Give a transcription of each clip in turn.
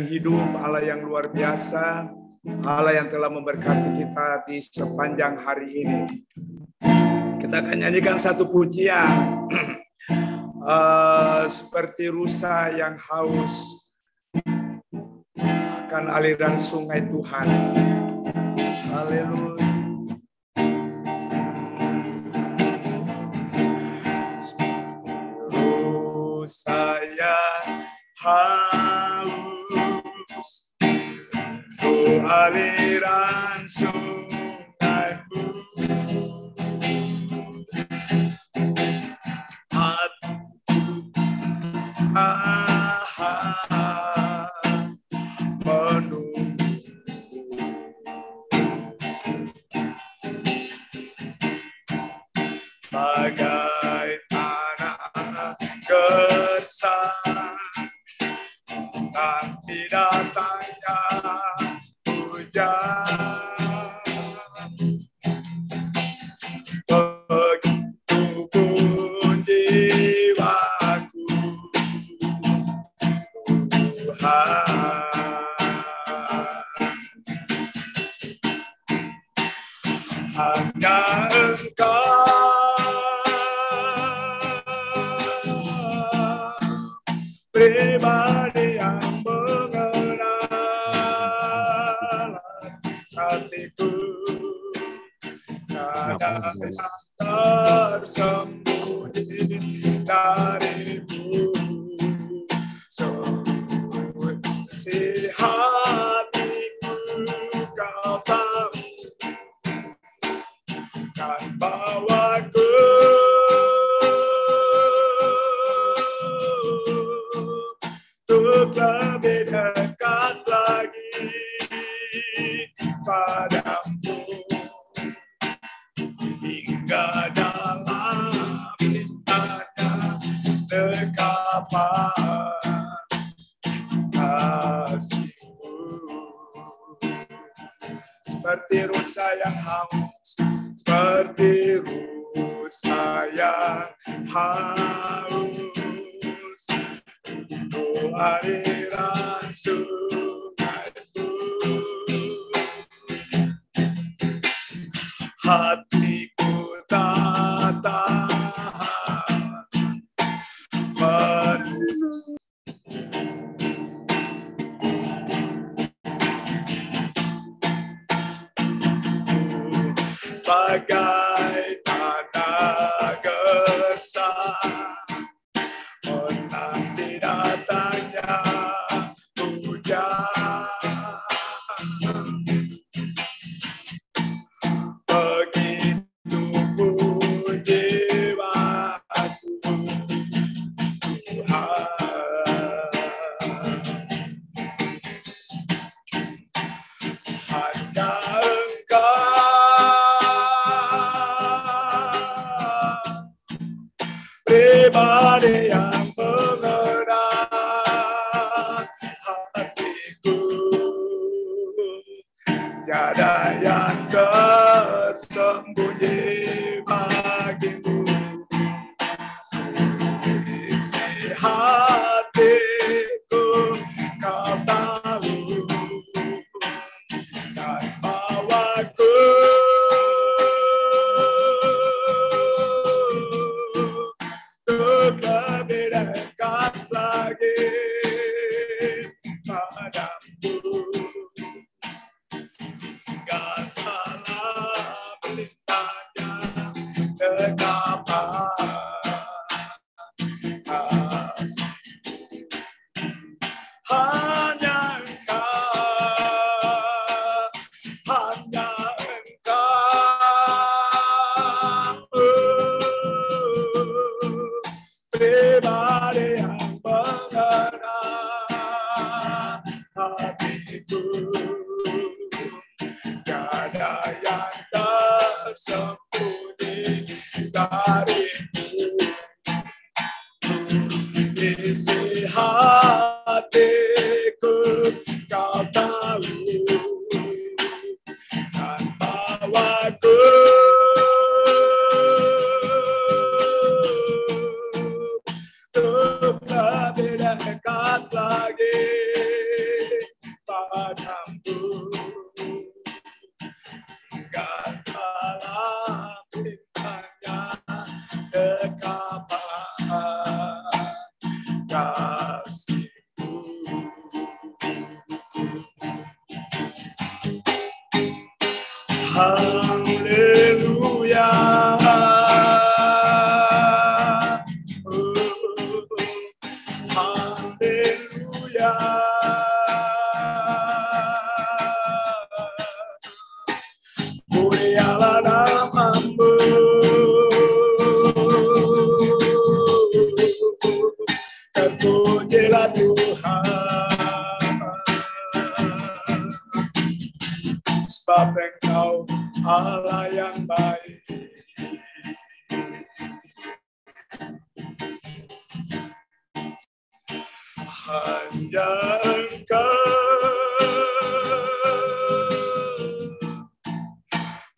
hidup, Allah yang luar biasa, Allah yang telah memberkati kita di sepanjang hari ini. Kita akan nyanyikan satu pujian seperti rusa yang haus akan aliran sungai Tuhan. Haleluya. Seperti rusa yang haus untuk aliran sungaimu, menunggu bagai anak gersang nanti datangnya hujan. Begitu pun jiwaku Tuhan, hanya Engkau pribadi yang mengenal hatiku, tiada yang tersembunyi darimu. Si hatiku kau tahu, kan bawaku untuk lebih dekat lagi padamu, hingga dalam indahnya dekapan kasih-Mu. Seperti rusa yang haus, seperti rusa yang haus untuk aliran sungaimu, hatiku tak tahan menunggu bagai tanah gersang menanti datangnya hujan. Begitu pun jiwaku Tuhan, hanya Engkau pribadi yang mengenal hatiku, tiada yang tersembunyi bagimu. Isi hatiku kau tahu, dan bawaku untuk lebih dekat lagi padamu, hingga dalam lintahnya dekapan kasih-Mu. Hanya Engkau, hanya Engkau pribadi yang mengenal hatiku, tiada yang tersembunyi darimu. Isi hatiku kau tahu, dan bawaku untuk lebih dekat lagi Haleluya. Haleluya. Mulialah namamu. Terpujilah Tuhan. Sebab Engkau Allah yang baik. Hanya Engkau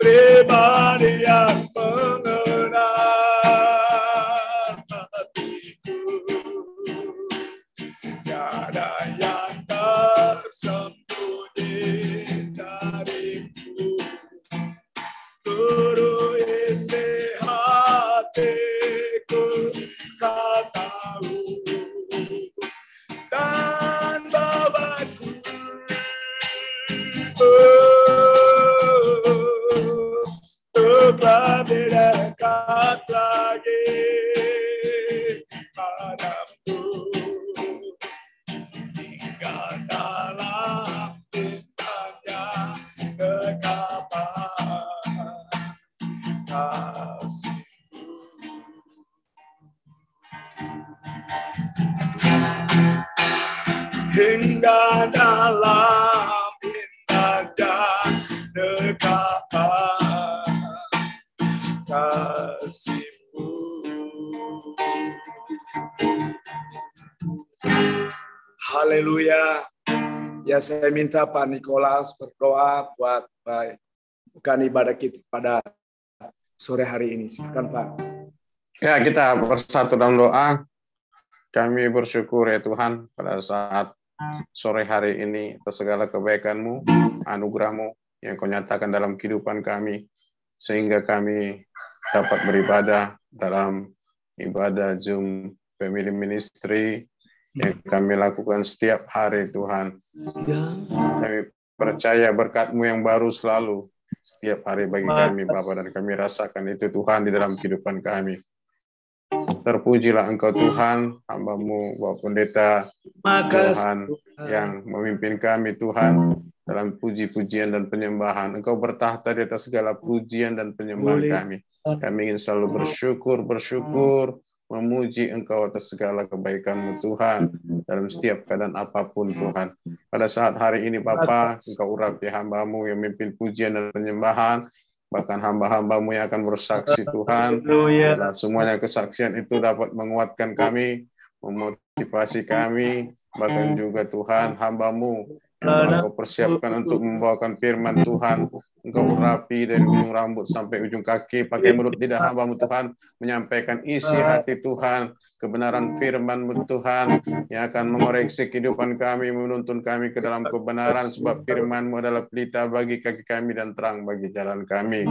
pribadi yang mengenal hatiku. Tiada yang tersembunyi dariku. Seluruh isi hatiku Kau tahu, dan bawaku untuk lebih dekat lagi padamu, tinggal dalam bintangnya kekapan kasihmu. Hingga dalam indahnya dekapan kasihmu. Haleluya. Ya, saya minta Pak Nikolas berdoa buat bukan ibadah kita pada sore hari ini. Silakan Pak. Ya, kita bersatu dalam doa. Kami bersyukur ya Tuhan pada saat sore hari ini atas segala kebaikan-Mu, anugerah-Mu yang Kau nyatakan dalam kehidupan kami, sehingga kami dapat beribadah dalam ibadah Zoom Family Ministry yang kami lakukan setiap hari Tuhan. Kami percaya berkat-Mu yang baru selalu setiap hari bagi kami Bapa, dan kami rasakan itu Tuhan di dalam kehidupan kami. Terpujilah Engkau Tuhan, hamba-Mu Bapak Pendeta Tuhan yang memimpin kami Tuhan dalam puji-pujian dan penyembahan. Engkau bertahta di atas segala pujian dan penyembahan kami. Kami ingin selalu bersyukur, memuji Engkau atas segala kebaikan-Mu Tuhan dalam setiap keadaan apapun Tuhan. Pada saat hari ini Bapa, Engkau urapi hamba-Mu yang memimpin pujian dan penyembahan. Bahkan hamba-hamba-Mu yang akan bersaksi Tuhan. Dan semuanya kesaksian itu dapat menguatkan kami, memotivasi kami, bahkan juga Tuhan hamba-Mu yang telah Kau persiapkan untuk membawakan firman Tuhan. Engkau urapi dari ujung rambut sampai ujung kaki, pakai mulut lidah hamba-Mu Tuhan, menyampaikan isi hati Tuhan, kebenaran firman-Mu Tuhan, yang akan mengoreksi kehidupan kami, menuntun kami ke dalam kebenaran, sebab firman-Mu adalah pelita bagi kaki kami dan terang bagi jalan kami.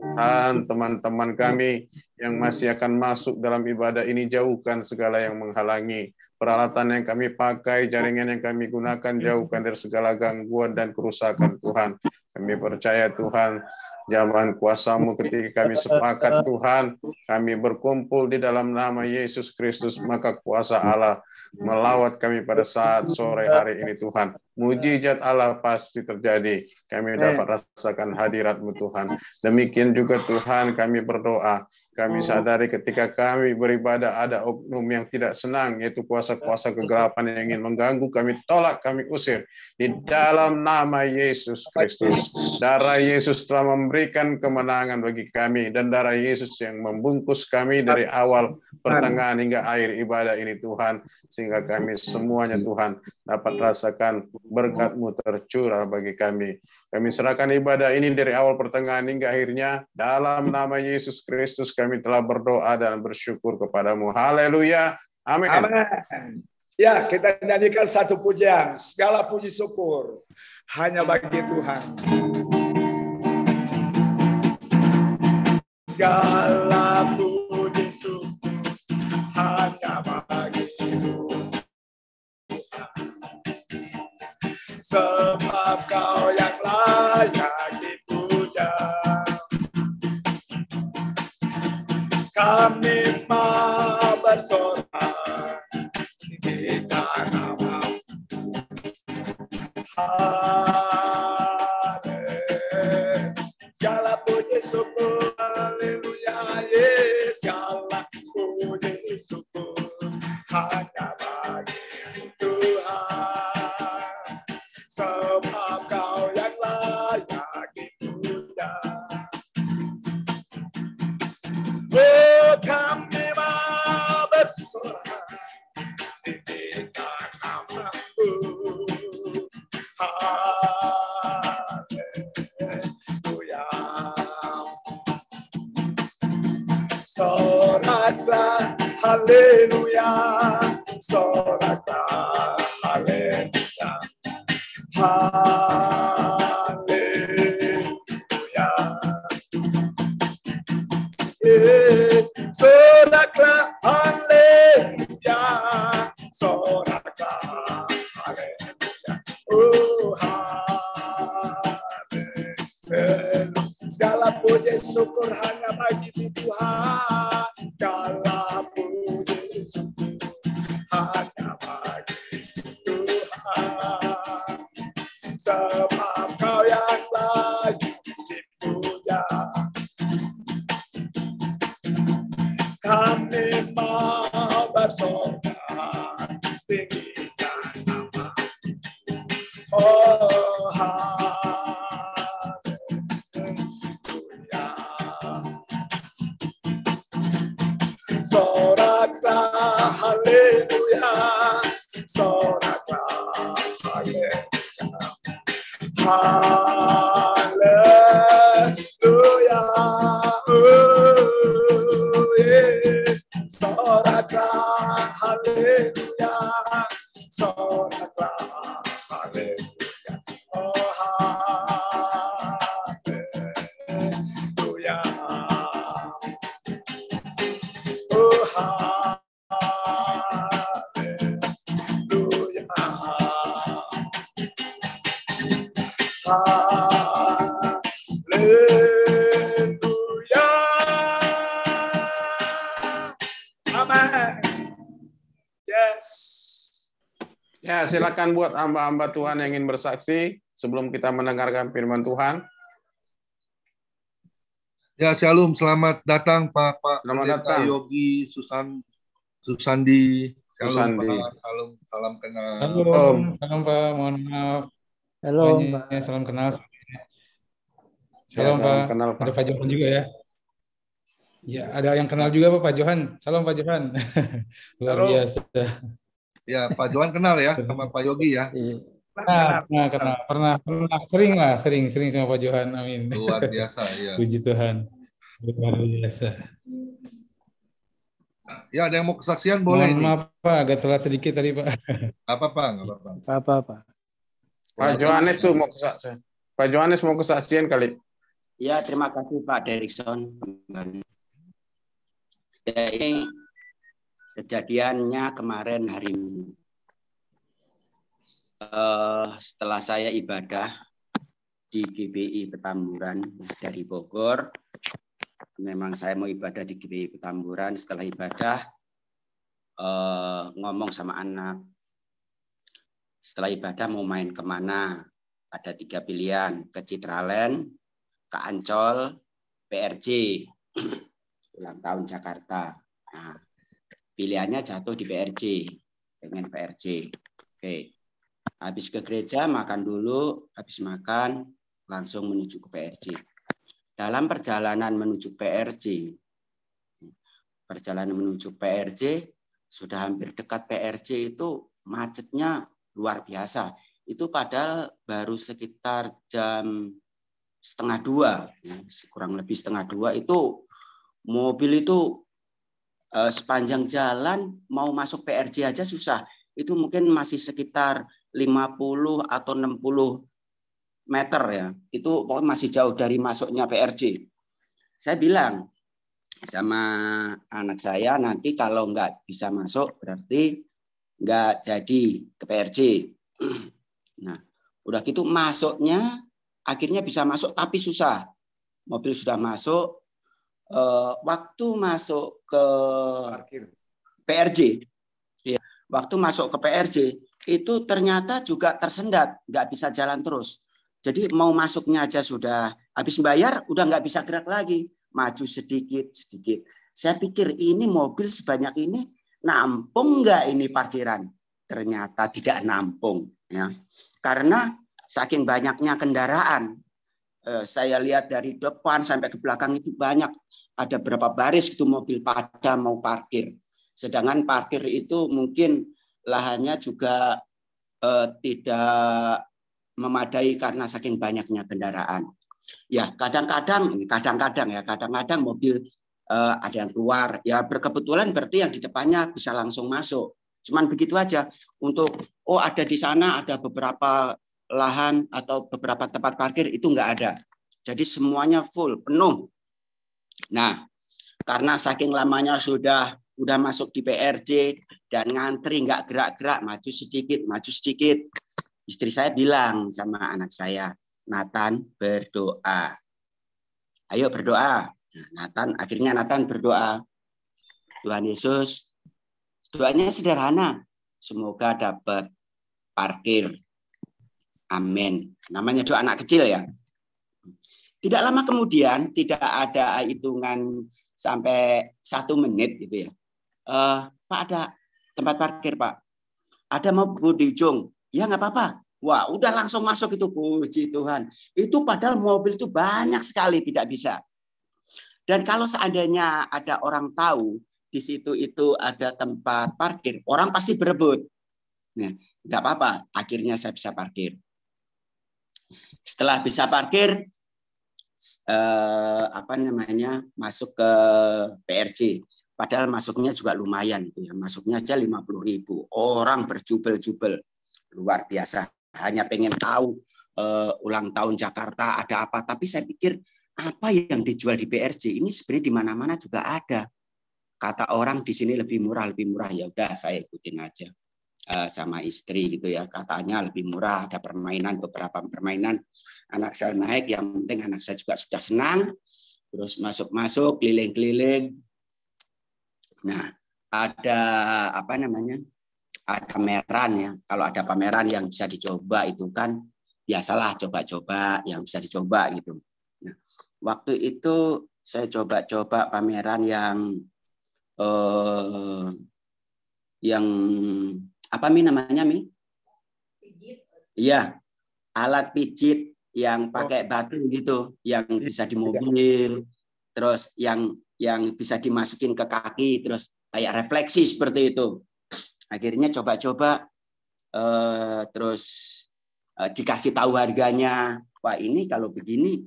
Tuhan, teman-teman kami yang masih akan masuk dalam ibadah ini, jauhkan segala yang menghalangi. Peralatan yang kami pakai, jaringan yang kami gunakan, jauhkan dari segala gangguan dan kerusakan Tuhan. Kami percaya Tuhan, zaman kuasa-Mu ketika kami sepakat Tuhan, kami berkumpul di dalam nama Yesus Kristus, maka kuasa Allah melawat kami pada saat sore hari ini Tuhan. Mujizat Allah pasti terjadi. Kami dapat rasakan hadirat-Mu Tuhan. Demikian juga Tuhan kami berdoa. Kami sadari ketika kami beribadah ada oknum yang tidak senang, yaitu kuasa-kuasa kegelapan yang ingin mengganggu, kami tolak, kami usir. Di dalam nama Yesus Kristus. Darah Yesus telah memberikan kemenangan bagi kami, dan darah Yesus yang membungkus kami dari awal, pertengahan hingga akhir ibadah ini Tuhan. Sehingga kami semuanya Tuhan dapat rasakan berkat-Mu tercurah bagi kami. Kami serahkan ibadah ini dari awal, pertengahan hingga akhirnya. Dalam nama Yesus Kristus kami telah berdoa dan bersyukur kepadamu. Haleluya. Amin. Amin. Ya, kita nyanyikan satu pujian. Segala puji syukur hanya bagi Tuhan. Segala puji syukur hanya bagi Tuhan. Sebab Kau yang layak dipuja. kami mau bersorak di dalam segala puji syukur, haleluya, yes, segala puji syukur hanya bagi Tuhan, sebab Kau yang layak dipuja. Oh, kami mau bersorak di bidang nama-Mu. Haleluya. Soraklah, haleluya. Soraklah, haleluya. Haleluya. Soraklah, haleluya. Soraklah, haleluya. Oh, haleluya. Segala puji syukur hanya bagi Tuhan. Segala puji syukur hanya bagi Tuhan. Sebab Kau yang layak dipuja. Kami mau bersorak tinggikan nama. Oh, haleluya. Soraklah, haleluya. Soraklah, haleluya. Haleluya. Oh, yeah. Soraklah, haleluya. Soraklah, haleluya. Oh, haleluya. Oh, haleluya. Haleluya. Amen. Yes. Ya, silakan buat hamba-hamba Tuhan yang ingin bersaksi sebelum kita mendengarkan firman Tuhan. Ya, shalom, selamat datang Pak Selamat Pendeta datang. Yogi Susandi. Shalom Susandi. Pak, salam kenal. Salam Pak, mohon maaf. Halo, Semuanya, salam kenal. Ya, Salam salam Pak. kenal, Pak. Ada Pak Johan juga ya. Ya, ada yang kenal juga Pak Johan. Salam Pak Johan. Luar Halo. biasa. Ya, Pak Johan kenal ya sama Pak Yogi ya. Pernah sering sama Pak Johan. Amin. Luar biasa ya. Puji Tuhan. Luar biasa. Ya, ada yang mau kesaksian boleh Mohon nih. maaf Pak, agak telat sedikit tadi Pak. Apa Pak? Nggak apa-apa. apa-apa. Pak Johannes tuh mau kesaksian. Pak Johannes mau kesaksian kali. Ya, terima kasih Pak Derikson. Ya, ini kejadiannya kemarin hari Minggu. Setelah saya ibadah di GBI Petamburan dari Bogor, memang saya mau ibadah di GBI Petamburan. Setelah ibadah, ngomong sama anak. Setelah ibadah mau main kemana? Ada 3 pilihan, ke Citraland, ke Ancol, PRJ, ulang tahun Jakarta. Nah, pilihannya jatuh di PRJ, pengen PRJ. Oke, habis ke gereja makan dulu, habis makan langsung menuju ke PRJ. Dalam perjalanan menuju PRJ, sudah hampir dekat PRJ itu macetnya luar biasa. Itu padahal baru sekitar jam 1:30, kurang lebih 1:30 itu mobil itu sepanjang jalan mau masuk PRJ aja susah. Itu mungkin masih sekitar 50 atau 60 meter ya. Itu pokoknya masih jauh dari masuknya PRJ. Saya bilang sama anak saya, nanti kalau nggak bisa masuk berarti nggak jadi ke PRJ. Nah, udah gitu masuknya akhirnya bisa masuk tapi susah. Mobil sudah masuk, waktu masuk ke Parkir. PRJ, ya, waktu masuk ke PRJ itu ternyata juga tersendat, nggak bisa jalan terus. Jadi mau masuknya aja sudah habis bayar, udah nggak bisa gerak lagi, maju sedikit. Saya pikir ini mobil sebanyak ini nampung nggak ini parkiran? Ternyata tidak nampung, ya, karena saking banyaknya kendaraan. Saya lihat dari depan sampai ke belakang itu banyak, ada berapa baris itu mobil pada mau parkir. Sedangkan parkir itu mungkin lahannya juga tidak memadai karena saking banyaknya kendaraan. Ya kadang-kadang mobil ada yang keluar. Ya berkebetulan berarti yang di depannya bisa langsung masuk. Cuman begitu aja. Untuk ada di sana ada beberapa lahan atau beberapa tempat parkir itu nggak ada. Jadi semuanya full, penuh. Nah, karena saking lamanya sudah masuk di PRJ dan ngantri nggak gerak-gerak, maju sedikit. Istri saya bilang sama anak saya, Nathan berdoa. Ayo berdoa. Akhirnya Nathan berdoa. Tuhan Yesus, doanya sederhana. Semoga dapat parkir. Amin. Namanya doa anak kecil ya. Tidak lama kemudian, tidak ada hitungan sampai 1 menit gitu ya. Pak, ada tempat parkir, Pak. Ada mau di ujung. Ya nggak apa-apa. Wah, udah langsung masuk itu, puji Tuhan. Itu padahal mobil itu banyak sekali tidak bisa. Dan kalau seandainya ada orang tahu di situ itu ada tempat parkir, orang pasti berebut. Nah, nggak apa-apa. Akhirnya saya bisa parkir. Setelah bisa parkir, masuk ke PRJ. Padahal masuknya juga lumayan itu ya. Masuknya aja 50.000. Orang berjubel-jubel. Luar biasa. Hanya pengen tahu ulang tahun Jakarta ada apa. Tapi saya pikir apa yang dijual di PRJ ini sebenarnya di mana-mana juga ada. Kata orang di sini lebih murah. Ya udah saya ikutin aja sama istri gitu ya. Katanya lebih murah, ada beberapa permainan. Anak saya naik, yang penting anak saya juga sudah senang. Terus masuk keliling-keliling. Nah, ada ada pameran ya. Kalau ada pameran yang bisa dicoba itu kan biasalah coba-coba yang bisa dicoba gitu. Nah, waktu itu saya coba-coba pameran yang apa namanya Pijit. Iya, alat pijit yang pakai batu gitu, yang bisa di mobil, terus yang bisa dimasukin ke kaki, terus kayak refleksi seperti itu. Akhirnya coba-coba, terus dikasih tahu harganya. Wah, ini kalau begini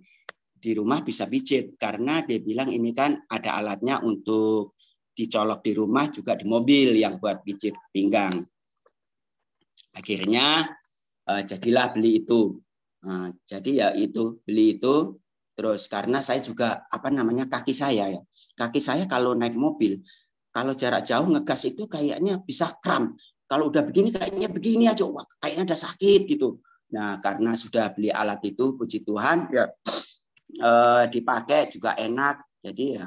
di rumah bisa pijit, karena dia bilang ini kan ada alatnya untuk dicolok di rumah juga di mobil yang buat pijit pinggang. Akhirnya jadilah beli itu. Jadi ya itu beli itu. Terus karena saya juga kaki saya kalau naik mobil, kalau jarak jauh ngegas itu kayaknya bisa kram. Kalau udah begini kayaknya begini aja, wah, kayaknya ada sakit gitu. Nah karena sudah beli alat itu, puji Tuhan ya dipakai juga enak. Jadi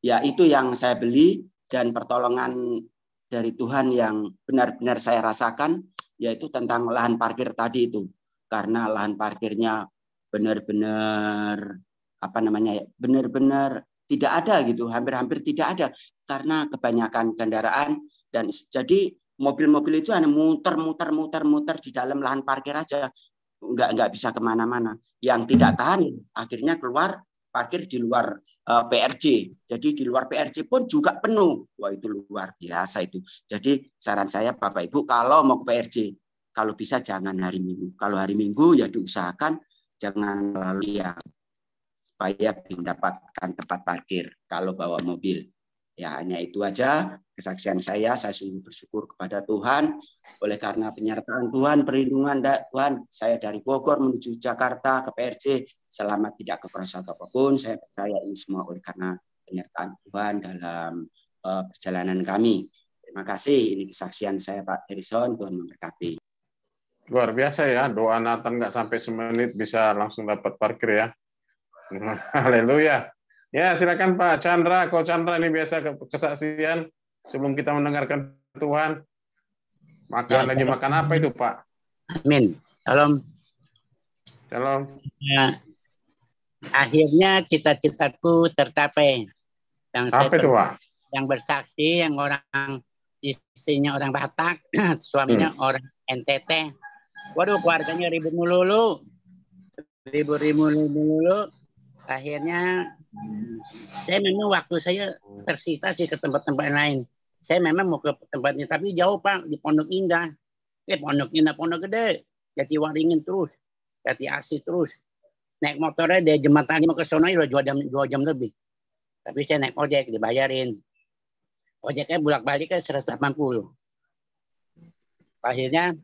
ya itu yang saya beli, dan pertolongan dari Tuhan yang benar-benar saya rasakan yaitu tentang lahan parkir tadi itu. Karena lahan parkirnya benar-benar benar-benar tidak ada gitu, hampir-hampir tidak ada karena kebanyakan kendaraan, dan jadi mobil-mobil itu hanya muter di dalam lahan parkir aja, nggak bisa kemana-mana. Yang tidak tahan akhirnya keluar parkir di luar PRJ. Jadi di luar PRJ pun juga penuh. Wah, itu luar biasa itu. Jadi saran saya Bapak Ibu kalau mau ke PRJ, kalau bisa jangan hari Minggu. Kalau hari Minggu ya diusahakan jangan lalu ya, supaya mendapatkan tempat parkir kalau bawa mobil. Ya hanya itu aja kesaksian saya sungguh bersyukur kepada Tuhan. Oleh karena penyertaan Tuhan, perlindungan Tuhan, saya dari Bogor menuju Jakarta ke PRJ selamat, tidak kekerasan apapun. Saya percaya ini semua oleh karena penyertaan Tuhan dalam perjalanan kami. Terima kasih. Ini kesaksian saya Pak Harrison. Tuhan memberkati. Luar biasa ya, doa Nathan nggak sampai semenit bisa langsung dapat parkir ya. Haleluya. Ya, silakan Pak Chandra. Kok Chandra ini biasa kesaksian sebelum kita mendengarkan Tuhan. Ya, Lagi makan apa itu Pak? Amin. Shalom. Shalom. Ya, akhirnya cita-citaku tercapai. Apa itu Pak? Yang bersaksi, yang orang istrinya orang Batak, suaminya orang NTT. Waduh, keluarganya ribut melulu. Ribut-ribut. Akhirnya saya memang waktu saya tersita sih ke tempat-tempat lain. Saya memang mau ke tempatnya, tapi jauh Pak, di Pondok Indah. Pondok Indah, Pondok Gede. Jatiwaringin terus. Jati Asih terus. Naik motornya dari Jembatan 5 ke sono udah 2 jam lebih. Tapi saya naik ojek, dibayarin. Ojeknya bolak-balik kan 180. Akhirnya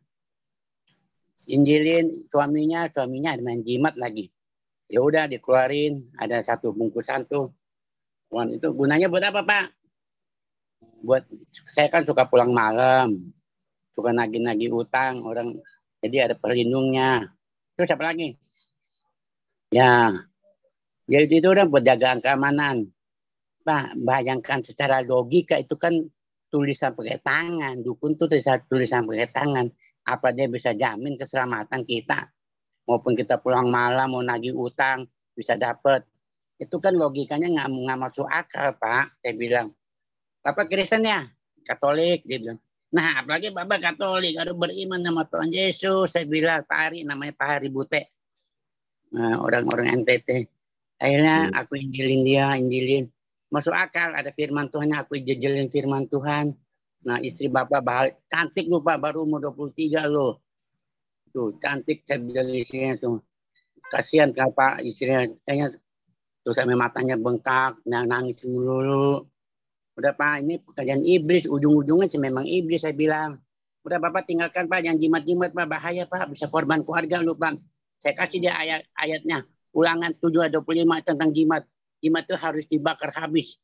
injilin suaminya main jimat lagi. Ya udah dikeluarin, ada 1 bungkusan tuh. Uang itu gunanya buat apa Pak? Buat saya kan suka pulang malam, suka nagih-nagih utang orang, jadi ada perlindungnya. Terus apa lagi? Ya, jadi itu udah buat jagaan keamanan. Pak, bayangkan secara logika itu kan tulisan pakai tangan, dukun tuh tulisan pakai tangan. Apa dia bisa jamin keselamatan kita? Maupun kita pulang malam mau nagih utang bisa dapat. Itu kan logikanya nggak masuk akal Pak. Saya bilang, Bapak Kristen ya? Katolik, dia bilang. Nah, apalagi Bapak Katolik, harus beriman sama Tuhan Yesus. Saya bilang, Pak Hari, namanya Pak Hari Bute. Nah, orang-orang NTT. Akhirnya aku injilin. Masuk akal, ada firman Tuhan, aku jejelin firman Tuhan. Nah, istri Bapak cantik lupa, baru umur 23 loh. Tuh, cantik saya bilang istrinya tuh. Kasihan Pak istrinya, kayaknya tuh sampai matanya bengkak, nangis melulu. Udah Pak, ini pekerjaan iblis, ujung-ujungnya sih memang iblis saya bilang. Udah Bapak tinggalkan Pak, jangan jimat-jimat Pak, bahaya Pak, bisa korban keluarga lu Pak. Saya kasih dia ayatnya, Ulangan 7:25 tentang jimat. Jimat itu harus dibakar habis.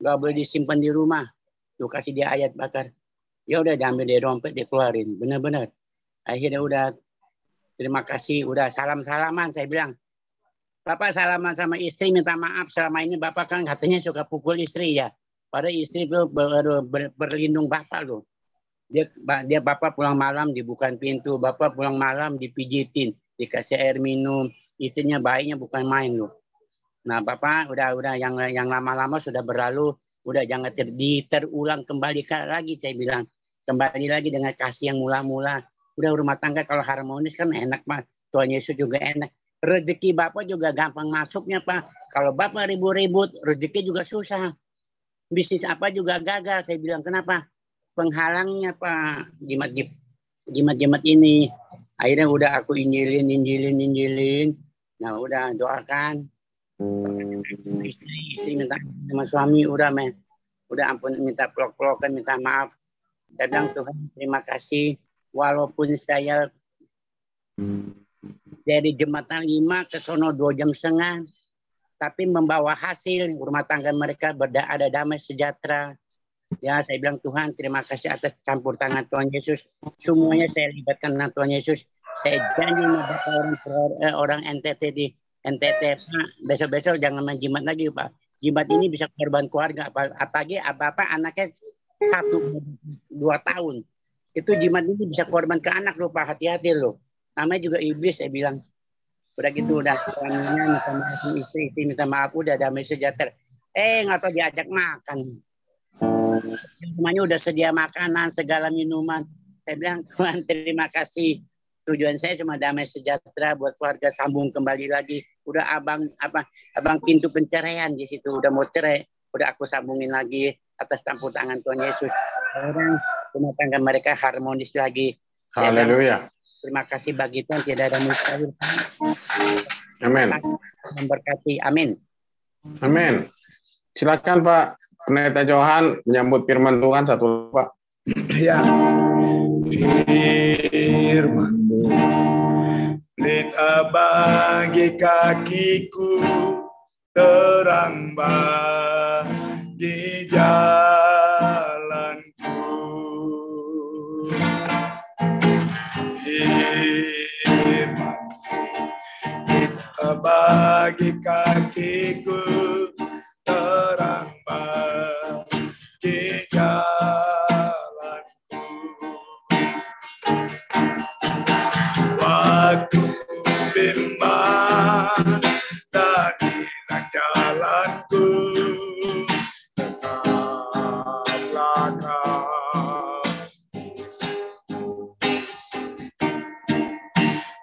Gak boleh disimpan di rumah. Tuh kasih dia ayat bakar. Ya udah diambil dari dompet, dikeluarin. Benar-benar. Akhirnya udah terima kasih, udah salam-salaman saya bilang. Bapak salaman sama istri, minta maaf selama ini Bapak kan katanya suka pukul istri ya. Padahal istri itu berlindung Bapak loh. Dia Bapak pulang malam dibukain pintu, Bapak pulang malam dipijitin, dikasih air minum. Istrinya baiknya bukan main loh. Nah Bapak udah yang lama-lama sudah berlalu, udah jangan terulang kembali lagi saya bilang. Kembali lagi dengan kasih yang mula-mula. Udah rumah tangga kalau harmonis kan enak Pak. Tuhan Yesus juga enak. Rezeki Bapak juga gampang masuknya Pak. Kalau Bapak ribut-ribut, rezeki juga susah. Bisnis apa juga gagal. Saya bilang kenapa? Penghalangnya Pak. Jimat-jimat ini. Akhirnya udah aku injilin. Nah udah doakan. Istri minta sama suami udah ampun, minta pelok-pelokan, minta maaf. Saya bilang Tuhan terima kasih. Walaupun saya dari Jembatan 5 ke sono 2,5 jam, tapi membawa hasil rumah tangga mereka ada damai sejahtera. Ya saya bilang Tuhan terima kasih atas campur tangan Tuhan Yesus. Semuanya saya libatkan dengan Tuhan Yesus. Saya janji sama orang NTT di NTT Pak, besok-besok jangan main jimat lagi Pak. Jimat ini bisa korban keluarga. Apalagi Bapak anaknya 1-2 tahun. Itu jimat ini bisa korban ke anak loh Pak, hati-hati loh. Namanya juga iblis saya bilang. Udah gitu udah suaminya minta maaf, istri minta maaf, udah damai sejahtera. Nggak tahu diajak makan. Semuanya udah sedia makanan, segala minuman. Saya bilang Tuhan terima kasih. Tujuan saya cuma damai sejahtera buat keluarga, sambung kembali lagi. Udah abang pintu penceraian di situ udah mau cerai, udah aku sambungin lagi atas campur tangan Tuhan Yesus. Orang rumah tangga mereka harmonis lagi. Haleluya. Terima kasih bagi Tuhan, tidak ada mustahil. Amin. Memberkati. Amin. Amin. Silakan Pak Pendeta Johan menyambut firman Tuhan satu Pak. Ya. Firman-Mu pelita bagi kakiku, terang bagi jalanku. bagi kakiku, terang bagi jalanku. Waktu bimbang dan hilang jalanku, tetaplah kau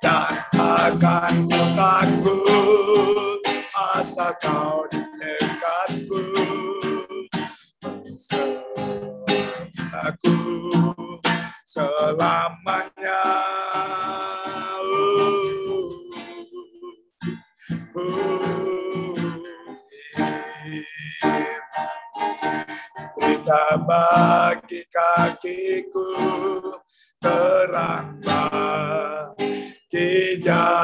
dan akan ku takut asal kau di dekatku, aku selamanya. Kita bagi kakiku, terang bagi jalanku.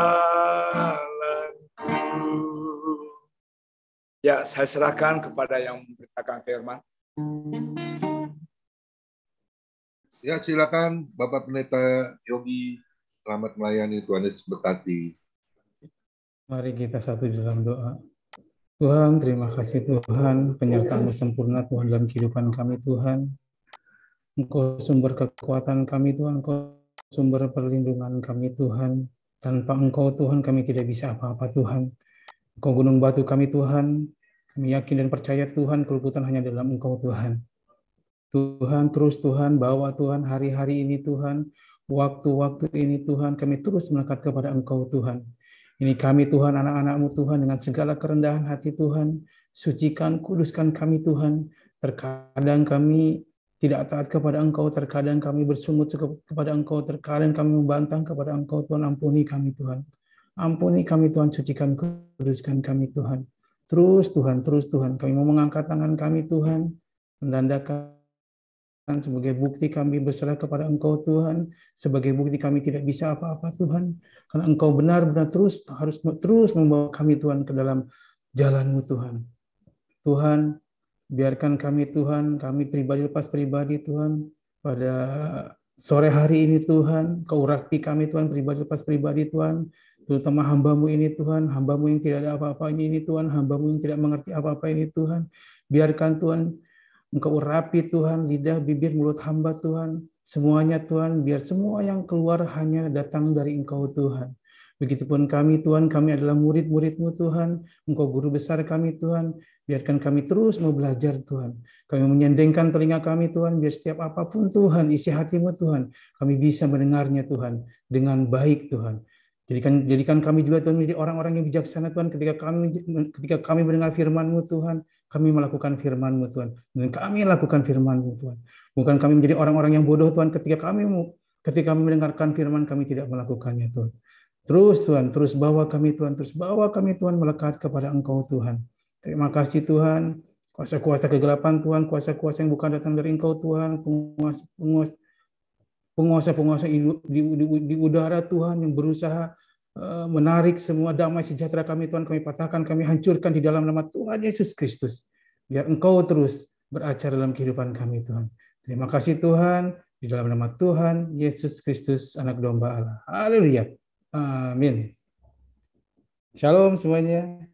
Ya, saya serahkan kepada yang memberitakan firman. Ya, silakan Bapak Pendeta Yogi. Selamat melayani, Tuhan Yesus berkati. Mari kita satu dalam doa. Tuhan, terima kasih Tuhan, penyertaan-Mu sempurna Tuhan dalam kehidupan kami Tuhan. Engkau sumber kekuatan kami Tuhan, Engkau sumber perlindungan kami Tuhan. Tanpa Engkau Tuhan kami tidak bisa apa-apa Tuhan. Engkau gunung batu kami Tuhan. Kami yakin dan percaya Tuhan, keluputan hanya dalam Engkau Tuhan. Tuhan, terus Tuhan, bawa Tuhan hari-hari ini Tuhan, waktu-waktu ini Tuhan, kami terus melekat kepada Engkau Tuhan. Ini kami Tuhan, anak-anak-Mu Tuhan, dengan segala kerendahan hati Tuhan, sucikan, kuduskan kami Tuhan. Terkadang kami tidak taat kepada Engkau, terkadang kami bersungut kepada Engkau, terkadang kami membantah kepada Engkau Tuhan. Ampuni kami Tuhan. Ampuni kami Tuhan, sucikan, kuduskan kami Tuhan. Terus Tuhan, kami mau mengangkat tangan kami Tuhan, menandakan sebagai bukti kami berserah kepada Engkau Tuhan, sebagai bukti kami tidak bisa apa-apa Tuhan, karena Engkau benar-benar harus terus membawa kami Tuhan ke dalam jalan-Mu Tuhan. Tuhan, biarkan kami Tuhan, kami pribadi lepas pribadi Tuhan, pada sore hari ini Tuhan, Kau urapi kami Tuhan, pribadi lepas pribadi Tuhan, terutama hamba-Mu ini Tuhan, hamba-Mu yang tidak ada apa-apanya ini Tuhan, hamba-Mu yang tidak mengerti apa-apa ini Tuhan, biarkan Tuhan, Engkau urapi Tuhan, lidah, bibir, mulut hamba Tuhan, semuanya Tuhan, biar semua yang keluar hanya datang dari Engkau Tuhan. Begitupun kami Tuhan, kami adalah murid-murid-Mu Tuhan, Engkau guru besar kami Tuhan, biarkan kami terus mau belajar Tuhan. Kami menyendengkan telinga kami Tuhan, biar setiap apapun Tuhan, isi hati-Mu Tuhan, kami bisa mendengarnya Tuhan, dengan baik Tuhan. Jadikan kami juga Tuhan menjadi orang-orang yang bijaksana Tuhan, ketika kami mendengar firman-Mu Tuhan, kami melakukan firman-Mu Tuhan, dan kami lakukan firman-Mu Tuhan. Bukan kami menjadi orang-orang yang bodoh Tuhan, ketika kami mendengarkan firman kami tidak melakukannya Tuhan. Terus Tuhan, terus bawa kami Tuhan melekat kepada Engkau Tuhan. Terima kasih Tuhan, kuasa-kuasa kegelapan Tuhan, kuasa-kuasa yang bukan datang dari Engkau Tuhan, penguasa-penguasa di udara Tuhan yang berusaha menarik semua damai sejahtera kami Tuhan, kami patahkan, kami hancurkan di dalam nama Tuhan Yesus Kristus. Biar Engkau terus beracara dalam kehidupan kami Tuhan. Terima kasih Tuhan, di dalam nama Tuhan Yesus Kristus, Anak Domba Allah. Haleluya. Amin. Shalom semuanya.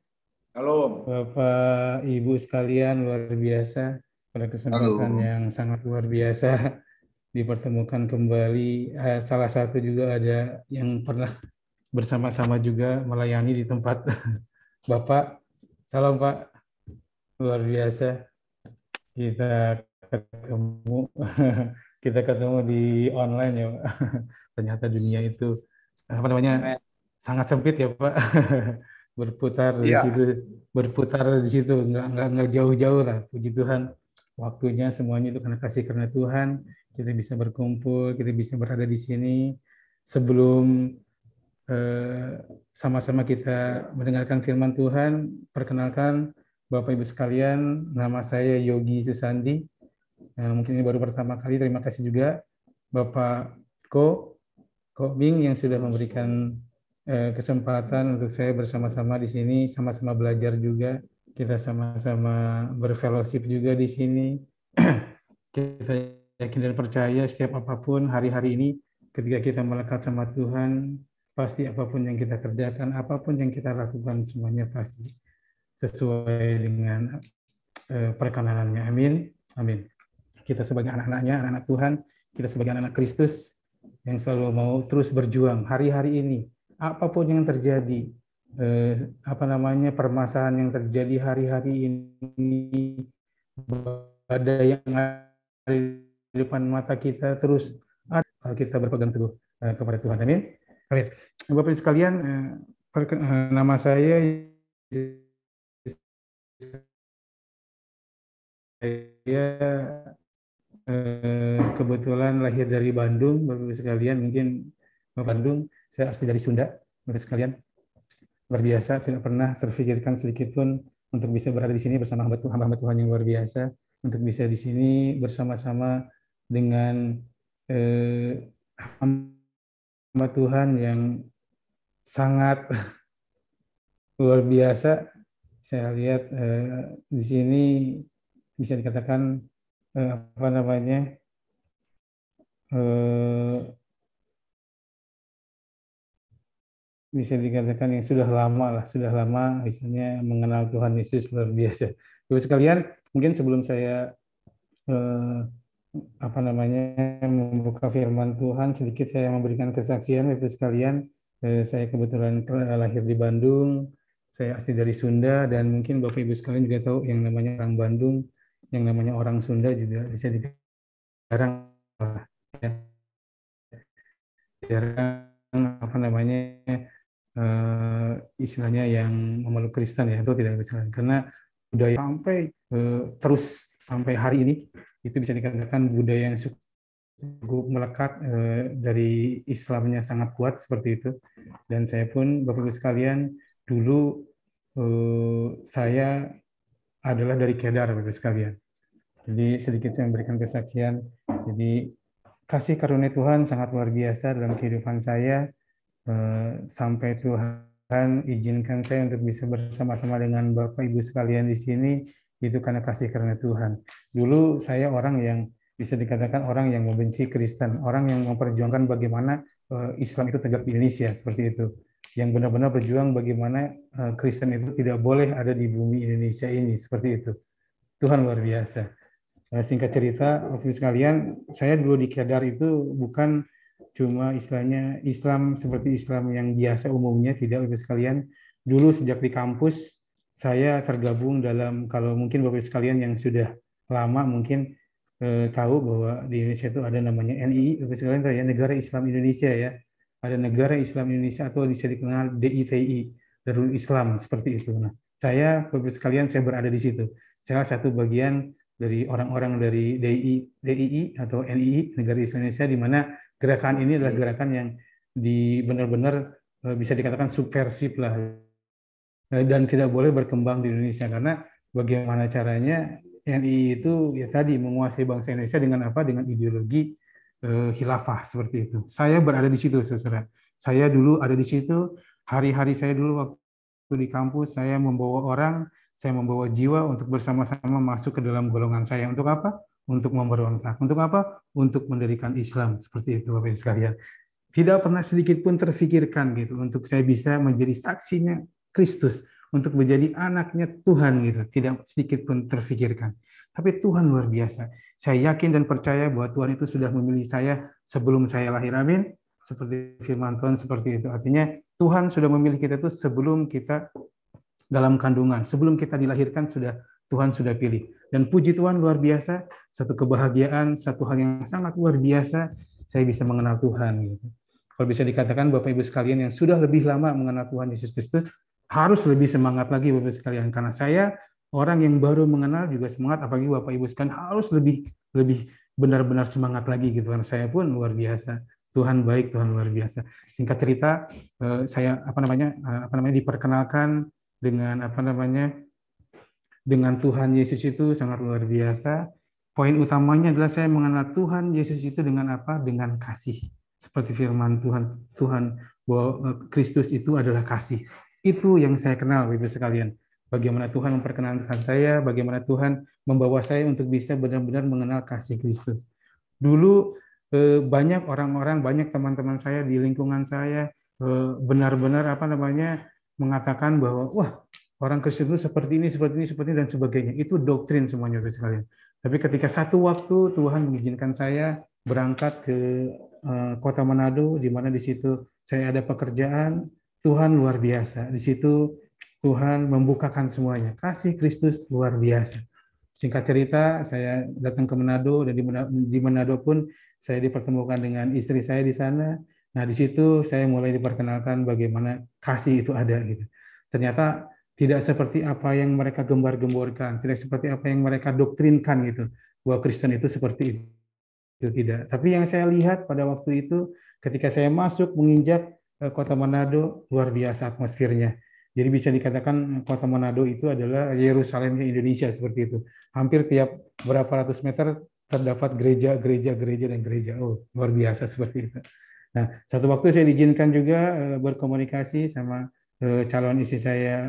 Shalom. Bapak, Ibu sekalian, luar biasa. Pada kesempatan yang sangat luar biasa, dipertemukan kembali. Salah satu juga ada yang pernah bersama-sama juga melayani di tempat Bapak. Salam Pak, luar biasa. Kita ketemu di online ya Pak. Ternyata dunia itu sangat sempit ya Pak. Berputar di situ, nggak jauh-jauh lah. Puji Tuhan, waktunya semuanya itu karena Tuhan, kita bisa berkumpul, kita bisa berada di sini. Sebelum sama-sama kita mendengarkan firman Tuhan, perkenalkan Bapak Ibu sekalian, nama saya Yogi Susandi. Mungkin ini baru pertama kali. Terima kasih juga Bapak Ko Bing yang sudah memberikan kesempatan untuk saya bersama-sama di sini, sama-sama belajar juga. Kita sama-sama berfellowship juga di sini. Kita yakin dan percaya setiap apapun hari-hari ini, ketika kita melekat sama Tuhan, pasti apapun yang kita kerjakan, apapun yang kita lakukan, semuanya pasti sesuai dengan perkenanannya. Amin. Amin. Kita sebagai anak-anaknya, anak-anak Tuhan, kita sebagai anak Kristus yang selalu mau terus berjuang hari-hari ini, apapun yang terjadi, permasalahan yang terjadi hari-hari ini, badai yang ada di depan mata kita, terus kita berpegang teguh kepada Tuhan. Amin. Amin. Bapak-Ibu sekalian, nama saya kebetulan lahir dari Bandung, Bapak-Ibu sekalian. Mungkin Bandung, saya asli dari Sunda, Bapak-Ibu sekalian. Luar biasa, tidak pernah terfikirkan sedikit pun untuk bisa berada di sini bersama hamba-hamba Tuhan yang luar biasa, untuk bisa di sini bersama-sama dengan hamba Tuhan yang sangat luar biasa. Saya lihat di sini bisa dikatakan bisa dikatakan yang sudah lama misalnya mengenal Tuhan Yesus, luar biasa. Bapak sekalian, mungkin sebelum saya membuka firman Tuhan, sedikit saya memberikan kesaksian. Bapak sekalian, saya kebetulan lahir di Bandung, saya asli dari Sunda, dan mungkin Bapak Ibu sekalian juga tahu yang namanya orang Bandung, yang namanya orang Sunda juga bisa jarang istilahnya yang memeluk Kristen ya, itu tidak bisa, karena budaya sampai terus sampai hari ini itu bisa dikatakan budaya yang cukup melekat dari Islamnya sangat kuat seperti itu. Dan saya pun, Bapak-Ibu sekalian, dulu saya adalah dari Kedar, Bapak-Ibu sekalian. Jadi sedikit saya memberikan kesaksian. Jadi kasih karunia Tuhan sangat luar biasa dalam kehidupan saya, sampai Tuhan izinkan saya untuk bisa bersama-sama dengan Bapak Ibu sekalian di sini, itu karena kasih karunia Tuhan. Dulu saya orang yang bisa dikatakan orang yang membenci Kristen, orang yang memperjuangkan bagaimana Islam itu tegak di Indonesia, seperti itu. Yang benar-benar berjuang bagaimana Kristen itu tidak boleh ada di bumi Indonesia ini, seperti itu. Tuhan luar biasa. Singkat cerita, Bapak sekalian, saya dulu di Kedar itu bukan cuma istilahnya Islam seperti Islam yang biasa umumnya, tidak, Bapak sekalian. Dulu sejak di kampus, saya tergabung dalam, kalau mungkin Bapak sekalian yang sudah lama mungkin tahu bahwa di Indonesia itu ada namanya NII, Bapak sekalian, ya, Negara Islam Indonesia ya. Ada Negara Islam Indonesia atau bisa dikenal DITI, Darul Islam, seperti itu. Nah, saya, Bapak sekalian, saya berada di situ. Saya satu bagian dari orang-orang dari DII atau NII, Negara Islam Indonesia, di mana gerakan ini adalah gerakan yang benar-benar bisa dikatakan subversif lah, dan tidak boleh berkembang di Indonesia, karena bagaimana caranya NII itu ya tadi menguasai bangsa Indonesia dengan apa? Dengan ideologi khilafah, seperti itu. Saya berada di situ, saudara. Saya dulu ada di situ. Hari-hari saya dulu waktu di kampus, saya membawa orang, saya membawa jiwa untuk bersama-sama masuk ke dalam golongan saya. Untuk apa? Untuk memberontak. Untuk apa? Untuk mendirikan Islam. Seperti itu, Bapak Ibu sekalian. Tidak pernah sedikit pun terfikirkan gitu untuk saya bisa menjadi saksinya Kristus, untuk menjadi anaknya Tuhan gitu. Tidak sedikit pun terfikirkan. Tapi Tuhan luar biasa. Saya yakin dan percaya bahwa Tuhan itu sudah memilih saya sebelum saya lahir. Amin. Seperti firman Tuhan seperti itu. Artinya Tuhan sudah memilih kita itu sebelum kita dalam kandungan, sebelum kita dilahirkan Tuhan sudah pilih. Dan puji Tuhan luar biasa, satu kebahagiaan, satu hal yang sangat luar biasa, saya bisa mengenal Tuhan. Gitu. Kalau bisa dikatakan Bapak Ibu sekalian yang sudah lebih lama mengenal Tuhan Yesus Kristus, harus lebih semangat lagi Bapak Ibu sekalian. Karena saya orang yang baru mengenal juga semangat, apalagi Bapak Ibu sekalian harus lebih benar-benar semangat lagi gitu. Karena saya pun luar biasa. Tuhan baik, Tuhan luar biasa. Singkat cerita, saya diperkenalkan dengan dengan Tuhan Yesus itu sangat luar biasa. Poin utamanya adalah saya mengenal Tuhan Yesus itu dengan apa? Dengan kasih. Seperti firman Tuhan bahwa Kristus itu adalah kasih. Itu yang saya kenal, Bapak Ibu sekalian. Bagaimana Tuhan memperkenalkan saya, bagaimana Tuhan membawa saya untuk bisa benar-benar mengenal kasih Kristus. Dulu banyak orang-orang, banyak teman-teman saya di lingkungan saya benar-benar mengatakan bahwa wah, orang Kristen itu seperti ini, dan sebagainya. Itu doktrin semuanya, Bapak sekalian. Tapi ketika satu waktu Tuhan mengizinkan saya berangkat ke kota Manado, di mana di situ saya ada pekerjaan, Tuhan luar biasa. Di situ Tuhan membukakan semuanya. Kasih Kristus luar biasa. Singkat cerita, saya datang ke Manado, dan di Manado pun saya dipertemukan dengan istri saya di sana. Nah, di situ saya mulai diperkenalkan bagaimana kasih itu ada gitu. Ternyata tidak seperti apa yang mereka gembar-gemborkan, tidak seperti apa yang mereka doktrinkan gitu, bahwa Kristen itu seperti itu tidak. Tapi yang saya lihat pada waktu itu, ketika saya masuk menginjak kota Manado, luar biasa atmosfernya. Jadi bisa dikatakan kota Manado itu adalah Yerusalemnya Indonesia seperti itu. Hampir tiap berapa ratus meter terdapat gereja, dan gereja. Oh, luar biasa seperti itu. Nah, satu waktu saya diizinkan juga berkomunikasi sama calon istri saya,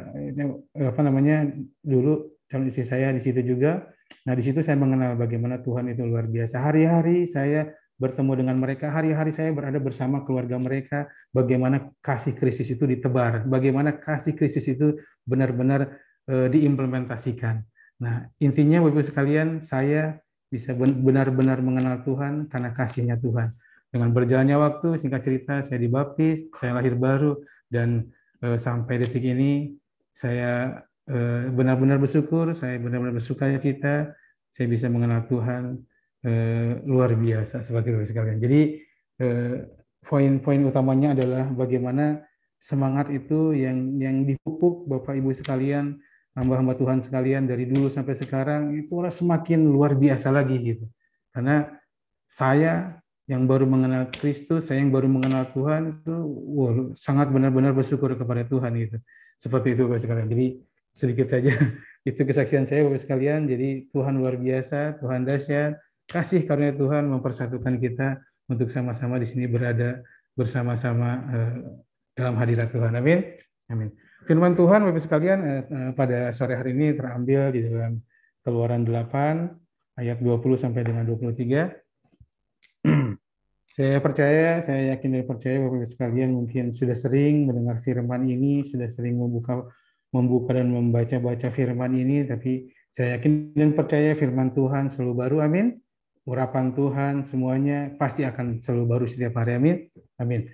dulu calon istri saya di situ juga. Nah, di situ saya mengenal bagaimana Tuhan itu luar biasa. Hari-hari saya bertemu dengan mereka, hari-hari saya berada bersama keluarga mereka, bagaimana kasih Kristus itu ditebar, bagaimana kasih Kristus itu benar-benar diimplementasikan. Nah, intinya Bapak sekalian, saya bisa benar-benar mengenal Tuhan karena kasihnya Tuhan. Dengan berjalannya waktu, singkat cerita, saya dibaptis, saya lahir baru, dan sampai detik ini saya benar-benar bersyukur, saya benar-benar bersuka cita, saya bisa mengenal Tuhan luar biasa seperti itu sekalian. Jadi poin-poin utamanya adalah bagaimana semangat itu yang dipupuk Bapak Ibu sekalian, hamba-hamba Tuhan sekalian dari dulu sampai sekarang itu semakin luar biasa lagi gitu. Karena saya yang baru mengenal Kristus, saya yang baru mengenal Tuhan itu sangat benar-benar bersyukur kepada Tuhan gitu. Seperti itu Bapak sekalian. Jadi sedikit saja itu kesaksian saya Bapak sekalian. Jadi Tuhan luar biasa, Tuhan dahsyat. Kasih karunia Tuhan mempersatukan kita untuk sama-sama di sini berada bersama-sama dalam hadirat Tuhan. Amin. Amin. Firman Tuhan Bapak sekalian pada sore hari ini terambil di dalam Keluaran 8 ayat 20 sampai dengan 23. Saya yakin dan percaya Bapak sekalian mungkin sudah sering mendengar firman ini, sudah sering membuka dan membaca firman ini, tapi saya yakin dan percaya firman Tuhan selalu baru, amin. Urapan Tuhan semuanya pasti akan selalu baru setiap hari, amin. Amin.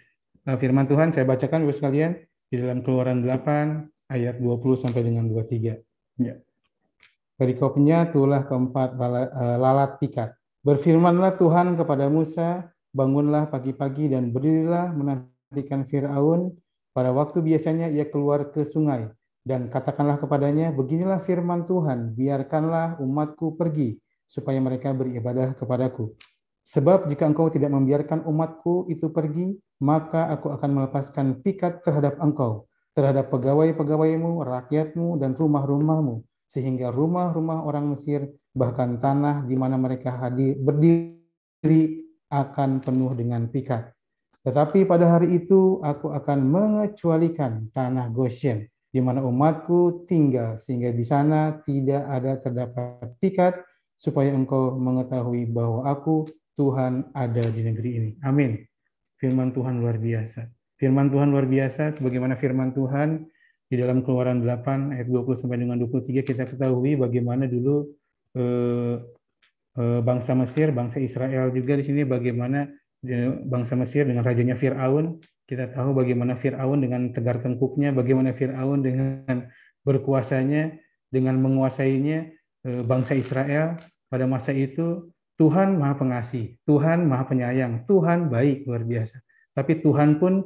Firman Tuhan saya bacakan Bapak sekalian di dalam Keluaran 8 ayat 20 sampai dengan 23. Ya. Perikopnya tulah keempat, lalat pikat. Berfirmanlah Tuhan kepada Musa, bangunlah pagi-pagi dan berdirilah menantikan Firaun. Pada waktu biasanya ia keluar ke sungai. Dan katakanlah kepadanya, beginilah firman Tuhan, biarkanlah umatku pergi, supaya mereka beribadah kepadaku. Sebab jika engkau tidak membiarkan umatku itu pergi, maka aku akan melepaskan pikat terhadap engkau, terhadap pegawai-pegawaimu, rakyatmu, dan rumah-rumahmu, sehingga rumah-rumah orang Mesir, bahkan tanah di mana mereka berdiri akan penuh dengan pikat. Tetapi pada hari itu aku akan mengecualikan tanah Goshen, di mana umatku tinggal, sehingga di sana tidak ada terdapat pikat, supaya engkau mengetahui bahwa aku, Tuhan, ada di negeri ini. Amin. Firman Tuhan luar biasa. Firman Tuhan luar biasa, sebagaimana firman Tuhan di dalam Keluaran 8 ayat 20 sampai dengan 23 kita ketahui bagaimana dulu bangsa Mesir, bangsa Israel juga di sini bagaimana bangsa Mesir dengan rajanya Firaun. Kita tahu bagaimana Firaun dengan tegar tengkuknya, bagaimana Firaun dengan berkuasanya, dengan menguasainya bangsa Israel pada masa itu. Tuhan Maha Pengasih, Tuhan Maha Penyayang, Tuhan baik luar biasa. Tapi Tuhan pun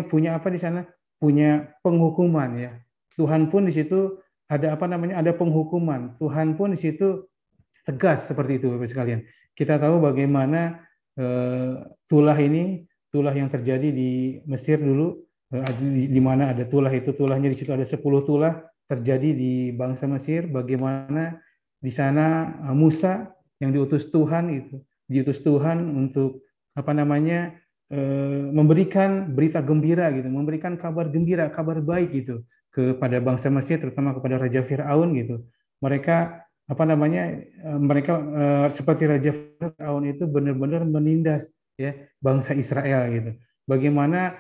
punya apa di sana? Punya penghukuman ya. Tuhan pun di situ ada ada penghukuman. Tuhan pun di situ tegas seperti itu Bapak sekalian. Kita tahu bagaimana tulah yang terjadi di Mesir dulu, di mana ada tulahnya di situ ada 10 tulah terjadi di bangsa Mesir, bagaimana di sana Musa yang diutus Tuhan untuk memberikan berita gembira gitu, memberikan kabar gembira, kabar baik gitu kepada bangsa Mesir, terutama kepada Raja Firaun gitu. Mereka seperti Raja Firaun itu benar-benar menindas ya bangsa Israel gitu. Bagaimana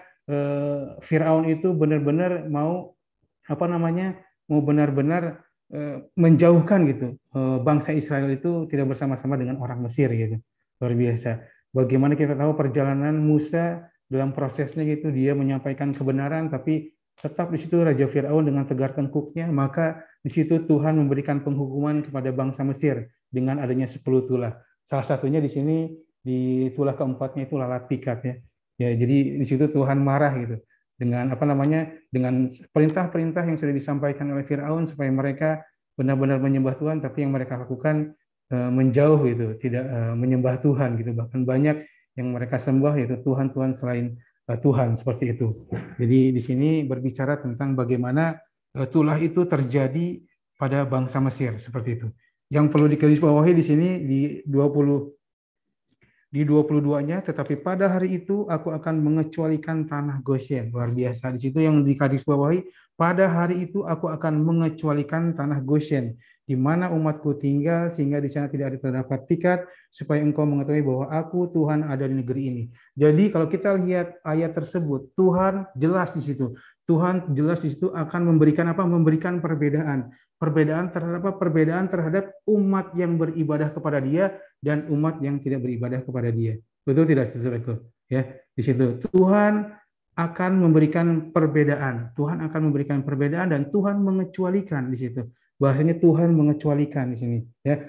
Firaun itu benar-benar mau mau benar-benar menjauhkan gitu bangsa Israel itu tidak bersama-sama dengan orang Mesir gitu. Luar biasa. Bagaimana kita tahu perjalanan Musa dalam prosesnya gitu, dia menyampaikan kebenaran tapi tetap di situ Raja Firaun dengan tegar tengkuknya, maka di situ Tuhan memberikan penghukuman kepada bangsa Mesir dengan adanya 10 tulah. Salah satunya di sini di tulah keempatnya itu lalat pikat ya. Ya, jadi di situ Tuhan marah gitu dengan dengan perintah-perintah yang sudah disampaikan oleh Firaun supaya mereka benar-benar menyembah Tuhan, tapi yang mereka lakukan menjauh gitu, tidak menyembah Tuhan gitu. Bahkan banyak yang mereka sembah yaitu Tuhan-Tuhan selain Tuhan, seperti itu. Jadi di sini berbicara tentang bagaimana tulah itu terjadi pada bangsa Mesir, seperti itu. Yang perlu digarisbawahi di sini di 22-nya, tetapi pada hari itu aku akan mengecualikan tanah Goshen. Luar biasa. Di situ yang digarisbawahi, pada hari itu aku akan mengecualikan tanah Goshen, di mana umatku tinggal, sehingga di sana tidak ada terdapat pikat, supaya engkau mengetahui bahwa aku Tuhan ada di negeri ini. Jadi kalau kita lihat ayat tersebut, Tuhan jelas di situ. Tuhan jelas di situ akan memberikan memberikan perbedaan. Perbedaan terhadap umat yang beribadah kepada Dia dan umat yang tidak beribadah kepada Dia. Betul tidak, saudaraku? Ya, di situ Tuhan akan memberikan perbedaan. Tuhan akan memberikan perbedaan dan Tuhan mengecualikan di situ. Bahasanya Tuhan mengecualikan di sini. Ya,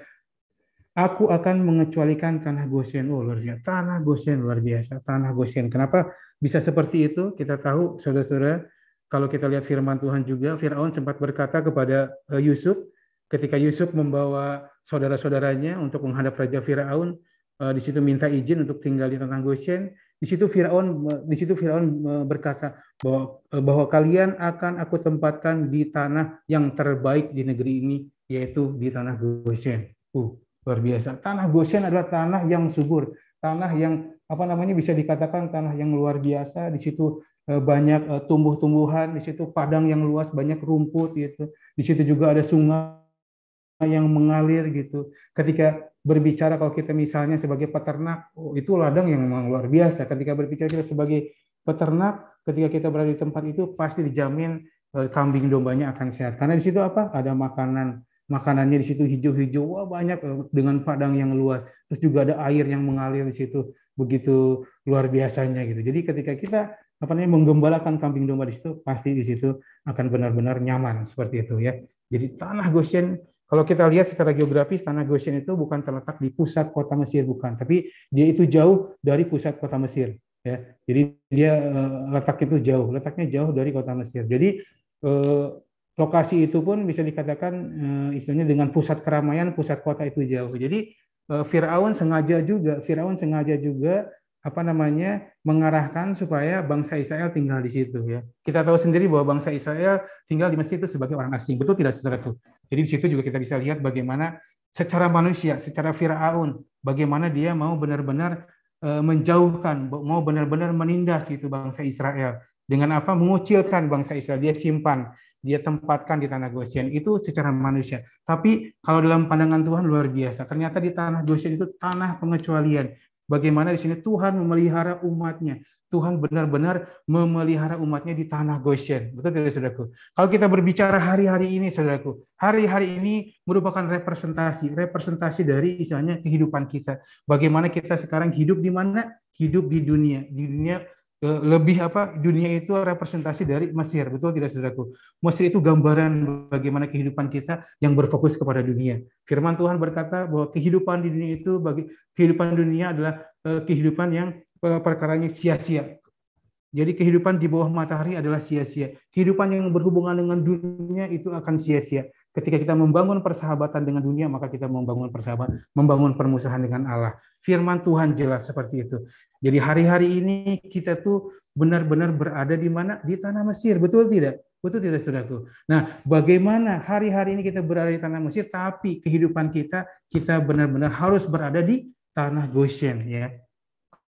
aku akan mengecualikan tanah Goshen. Oh, luar biasa. Tanah Goshen luar biasa. Tanah Goshen. Kenapa bisa seperti itu? Kita tahu, saudara-saudara, kalau kita lihat firman Tuhan juga, Firaun sempat berkata kepada Yusuf, ketika Yusuf membawa saudara-saudaranya untuk menghadap Raja Firaun, di situ minta izin untuk tinggal di tanah Goshen. Di situ Firaun berkata bahwa kalian akan aku tempatkan di tanah yang terbaik di negeri ini, yaitu di tanah Goshen. Luar biasa. Tanah Goshen adalah tanah yang subur, tanah yang bisa dikatakan tanah yang luar biasa. Di situ banyak tumbuh-tumbuhan, di situ padang yang luas, banyak rumput gitu. Di situ juga ada sungai yang mengalir gitu. Ketika berbicara kalau kita misalnya sebagai peternak, itu ladang yang memang luar biasa. Ketika berbicara kita sebagai peternak, ketika kita berada di tempat itu pasti dijamin kambing dombanya akan sehat. Karena di situ ada makanannya di situ hijau-hijau, banyak dengan padang yang luas. Terus juga ada air yang mengalir di situ, begitu luar biasanya gitu. Jadi ketika kita menggembalakan kambing domba di situ, pasti di situ akan benar-benar nyaman seperti itu ya. Jadi tanah Goshen, kalau kita lihat secara geografis, tanah Goshen itu bukan terletak di pusat kota Mesir, bukan, tapi dia itu jauh dari pusat kota Mesir ya. Jadi dia letaknya jauh dari kota Mesir. Jadi lokasi itu pun bisa dikatakan istilahnya dengan pusat keramaian, pusat kota itu jauh. Jadi Firaun sengaja juga mengarahkan supaya bangsa Israel tinggal di situ ya. Kita tahu sendiri bahwa bangsa Israel tinggal di Mesir itu sebagai orang asing. Betul tidak, saudaraku? Jadi di situ juga kita bisa lihat bagaimana secara manusia, secara Firaun, bagaimana dia mau benar-benar menjauhkan, mau benar-benar menindas itu bangsa Israel. Dengan mengucilkan bangsa Israel, dia simpan, dia tempatkan di tanah Goshen. Itu secara manusia. Tapi kalau dalam pandangan Tuhan luar biasa. Ternyata di tanah Goshen itu tanah pengecualian. Bagaimana di sini Tuhan memelihara umatnya. Tuhan benar-benar memelihara umatnya di tanah Goshen. Betul tidak, saudaraku? Kalau kita berbicara hari-hari ini, saudaraku, hari-hari ini merupakan representasi dari istilahnya kehidupan kita. Bagaimana kita sekarang hidup di mana? Hidup di dunia. Di dunia dunia itu representasi dari Mesir, betul tidak, saudaraku? Mesir itu gambaran bagaimana kehidupan kita yang berfokus kepada dunia. Firman Tuhan berkata bahwa kehidupan di dunia itu kehidupan dunia adalah kehidupan yang perkaranya sia-sia. Jadi kehidupan di bawah matahari adalah sia-sia. Kehidupan yang berhubungan dengan dunia itu akan sia-sia. Ketika kita membangun persahabatan dengan dunia, maka kita membangun permusuhan dengan Allah. Firman Tuhan jelas seperti itu. Jadi hari-hari ini kita tuh benar-benar berada di mana? Di tanah Mesir, betul tidak? Betul tidak, saudaraku? Nah, bagaimana hari-hari ini kita berada di tanah Mesir, tapi kehidupan kita benar-benar harus berada di tanah Goshen, ya.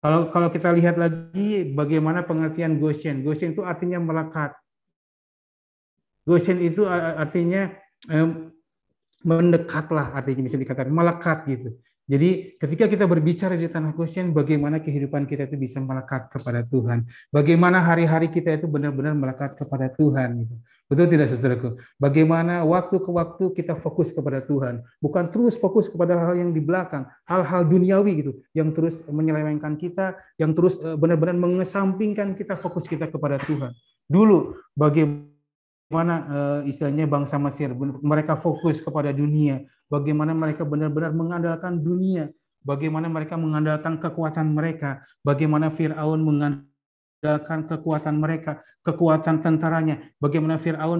Kalau kita lihat lagi bagaimana pengertian Goshen. Goshen itu artinya melekat. Goshen itu artinya mendekatlah, artinya bisa dikatakan melekat gitu. Jadi ketika kita berbicara di tanah Goshen, bagaimana kehidupan kita itu bisa melekat kepada Tuhan. Bagaimana hari-hari kita itu benar-benar melekat kepada Tuhan. Gitu. Betul tidak saudaraku? Bagaimana waktu ke waktu kita fokus kepada Tuhan. Bukan terus fokus kepada hal yang di belakang. Hal-hal duniawi gitu. Yang terus menyelewengkan kita. Yang terus benar-benar mengesampingkan kita fokus kita kepada Tuhan. Dulu bagaimana istilahnya bangsa Mesir. Mereka fokus kepada dunia. Bagaimana mereka benar-benar mengandalkan dunia, bagaimana mereka mengandalkan kekuatan mereka, bagaimana Firaun mengandalkan kekuatan mereka, kekuatan tentaranya, bagaimana Firaun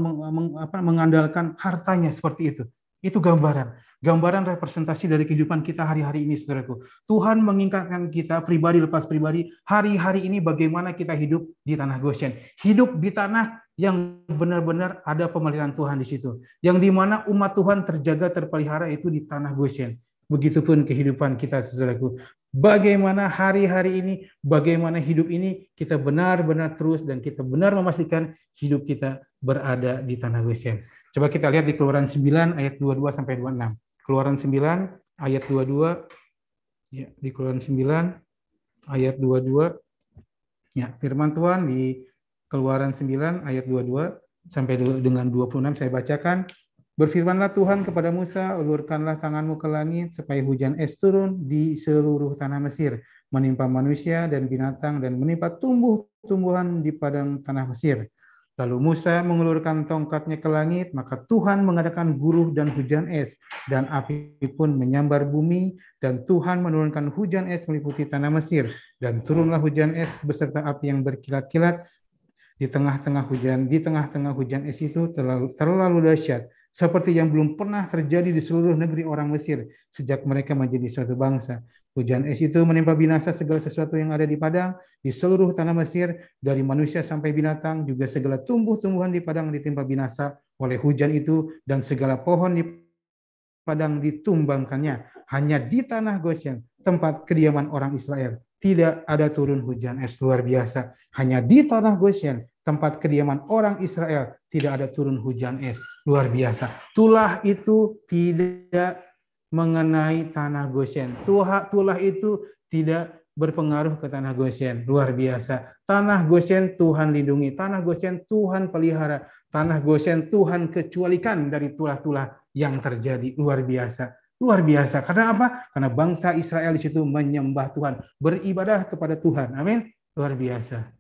mengandalkan hartanya seperti itu. Itu gambaran representasi dari kehidupan kita hari-hari ini, saudaraku. Tuhan mengingatkan kita pribadi lepas pribadi, hari-hari ini bagaimana kita hidup di tanah Goshen. Hidup di tanah yang benar-benar ada pemeliharaan Tuhan di situ. Yang dimana umat Tuhan terjaga, terpelihara itu di tanah Goshen. Begitupun kehidupan kita, saudaraku. Bagaimana hari-hari ini, bagaimana hidup ini, kita benar-benar terus dan kita benar memastikan hidup kita berada di tanah Goshen. Coba kita lihat di Keluaran 9 ayat 22 sampai 26. Keluaran 9 ayat 22. Ya, di Keluaran 9 ayat 22. Ya, firman Tuhan di Keluaran 9 ayat 22 sampai dengan 26 saya bacakan. Berfirmanlah Tuhan kepada Musa, ulurkanlah tanganmu ke langit supaya hujan es turun di seluruh tanah Mesir, menimpa manusia dan binatang dan menimpa tumbuh-tumbuhan di padang tanah Mesir. Lalu Musa mengulurkan tongkatnya ke langit, maka Tuhan mengadakan guruh dan hujan es, dan api pun menyambar bumi, dan Tuhan menurunkan hujan es meliputi tanah Mesir, dan turunlah hujan es beserta api yang berkilat-kilat di tengah-tengah hujan es itu terlalu dahsyat, seperti yang belum pernah terjadi di seluruh negeri orang Mesir sejak mereka menjadi suatu bangsa. Hujan es itu menimpa binasa segala sesuatu yang ada di padang di seluruh tanah Mesir, dari manusia sampai binatang, juga segala tumbuh-tumbuhan di padang ditimpa binasa oleh hujan itu, dan segala pohon di padang ditumbangkannya. Hanya di tanah Goshen, tempat kediaman orang Israel, tidak ada turun hujan es. Luar biasa. Hanya di tanah Goshen, tempat kediaman orang Israel, tidak ada turun hujan es. Luar biasa. Tulah itu tidak mengenai tanah Goshen. Tulah itu tidak berpengaruh ke tanah Goshen. Luar biasa. Tanah Goshen Tuhan lindungi. Tanah Goshen Tuhan pelihara. Tanah Goshen Tuhan kecualikan dari tulah-tulah yang terjadi. Luar biasa. Luar biasa. Karena apa? Karena bangsa Israel di situ menyembah Tuhan, beribadah kepada Tuhan. Amin. Luar biasa.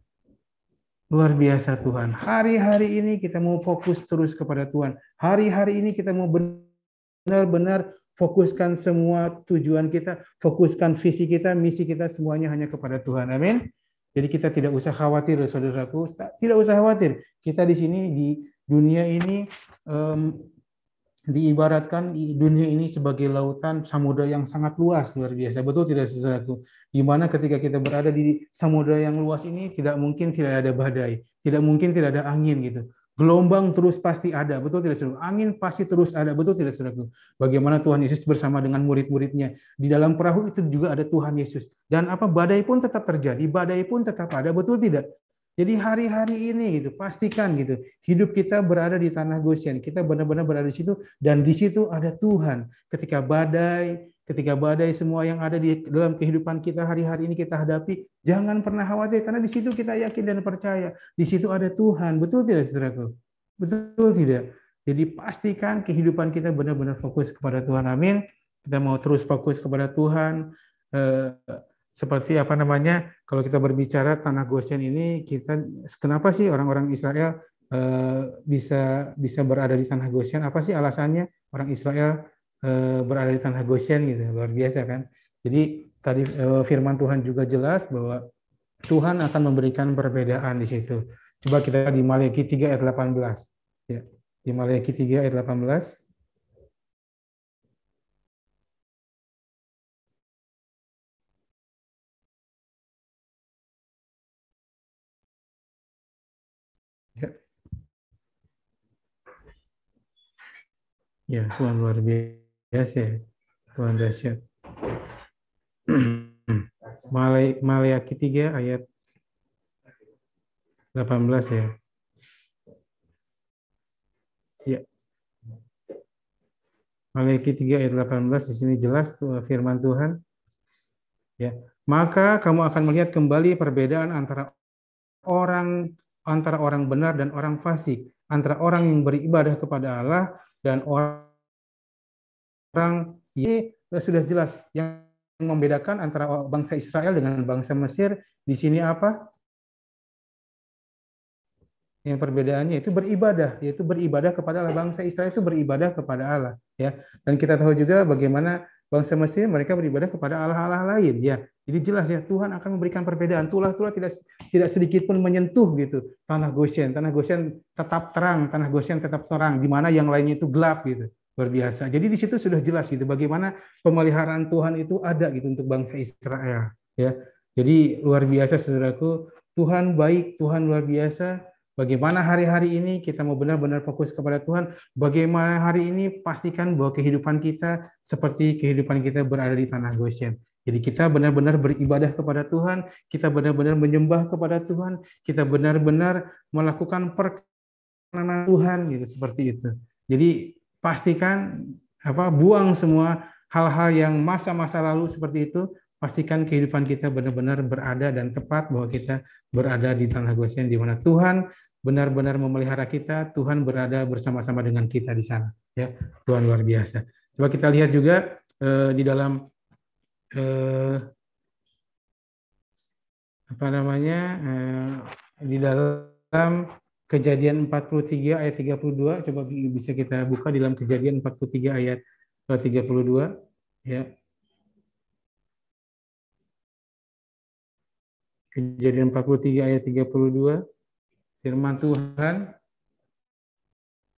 Luar biasa Tuhan. Hari-hari ini kita mau fokus terus kepada Tuhan. Hari-hari ini kita mau benar-benar fokuskan semua tujuan kita, fokuskan visi kita, misi kita semuanya hanya kepada Tuhan. Amin. Jadi kita tidak usah khawatir, saudaraku. Tidak usah khawatir. Kita di sini di dunia ini diibaratkan dunia ini sebagai lautan samudra yang sangat luas, luar biasa. Betul tidak, saudaraku? Di mana ketika kita berada di samudra yang luas ini, tidak mungkin tidak ada badai, tidak mungkin tidak ada angin gitu. Gelombang terus pasti ada, betul tidak, saudaraku? Angin pasti terus ada, betul tidak, saudaraku? Bagaimana Tuhan Yesus bersama dengan murid-muridnya di dalam perahu itu juga ada Tuhan Yesus. Dan apa, badai pun tetap terjadi, badai pun tetap ada, betul tidak? Jadi hari-hari ini gitu, pastikan gitu, hidup kita berada di tanah Goshen. Kita benar-benar berada di situ, dan di situ ada Tuhan. Ketika badai semua yang ada di dalam kehidupan kita hari-hari ini kita hadapi, jangan pernah khawatir, karena di situ kita yakin dan percaya, di situ ada Tuhan. Betul tidak, saudaraku? Betul tidak? Jadi pastikan kehidupan kita benar-benar fokus kepada Tuhan. Amin. Kita mau terus fokus kepada Tuhan. Seperti apa namanya, kalau kita berbicara tanah Goshen ini, kita kenapa sih orang-orang Israel bisa berada di tanah Goshen? Apa sih alasannya orang Israel berada di tanah Goshen gitu? Luar biasa kan? Jadi tadi firman Tuhan juga jelas bahwa Tuhan akan memberikan perbedaan di situ. Coba kita di Maleakhi 3 ayat 18. Ya, di Maleakhi 3 ayat 18. Ya, Tuhan luar biasa, Tuhan dahsyat. Maleakhi 3 ayat 18 ya. Ya. Maliaki 3 ayat 18 di sini jelas firman Tuhan. Ya, maka kamu akan melihat kembali perbedaan antara orang benar dan orang fasik, antara orang yang beribadah kepada Allah dan orang ini sudah jelas yang membedakan antara bangsa Israel dengan bangsa Mesir di sini apa? Yang perbedaannya itu beribadah, yaitu beribadah kepada Allah. Bangsa Israel itu beribadah kepada Allah, ya. Dan kita tahu juga bagaimana bangsa Mesir mereka beribadah kepada Allah-Allah lain, ya. Jadi jelas ya Tuhan akan memberikan perbedaan. Tulah-tulah tidak sedikit pun menyentuh gitu tanah Goshen. Tanah Goshen tetap terang, tanah Goshen tetap terang, di mana yang lainnya itu gelap gitu. Luar biasa. Jadi di situ sudah jelas gitu bagaimana pemeliharaan Tuhan itu ada gitu untuk bangsa Israel, ya. Jadi luar biasa saudaraku, Tuhan baik, Tuhan luar biasa. Bagaimana hari-hari ini kita mau benar-benar fokus kepada Tuhan. Bagaimana hari ini pastikan bahwa kehidupan kita seperti kehidupan kita berada di tanah Goshen. Jadi kita benar-benar beribadah kepada Tuhan, kita benar-benar menyembah kepada Tuhan, kita benar-benar melakukan perkenanan Tuhan gitu seperti itu. Jadi pastikan buang semua hal-hal yang masa-masa lalu seperti itu. Pastikan kehidupan kita benar-benar berada dan tepat bahwa kita berada di tanah Goshen di mana Tuhan benar-benar memelihara kita, Tuhan berada bersama-sama dengan kita di sana. Ya, Tuhan luar biasa. Coba kita lihat juga di dalam di dalam Kejadian 43 ayat 32. Coba bisa kita buka di dalam Kejadian 43 ayat 32. Ya. Kejadian 43 ayat 32. Firman Tuhan,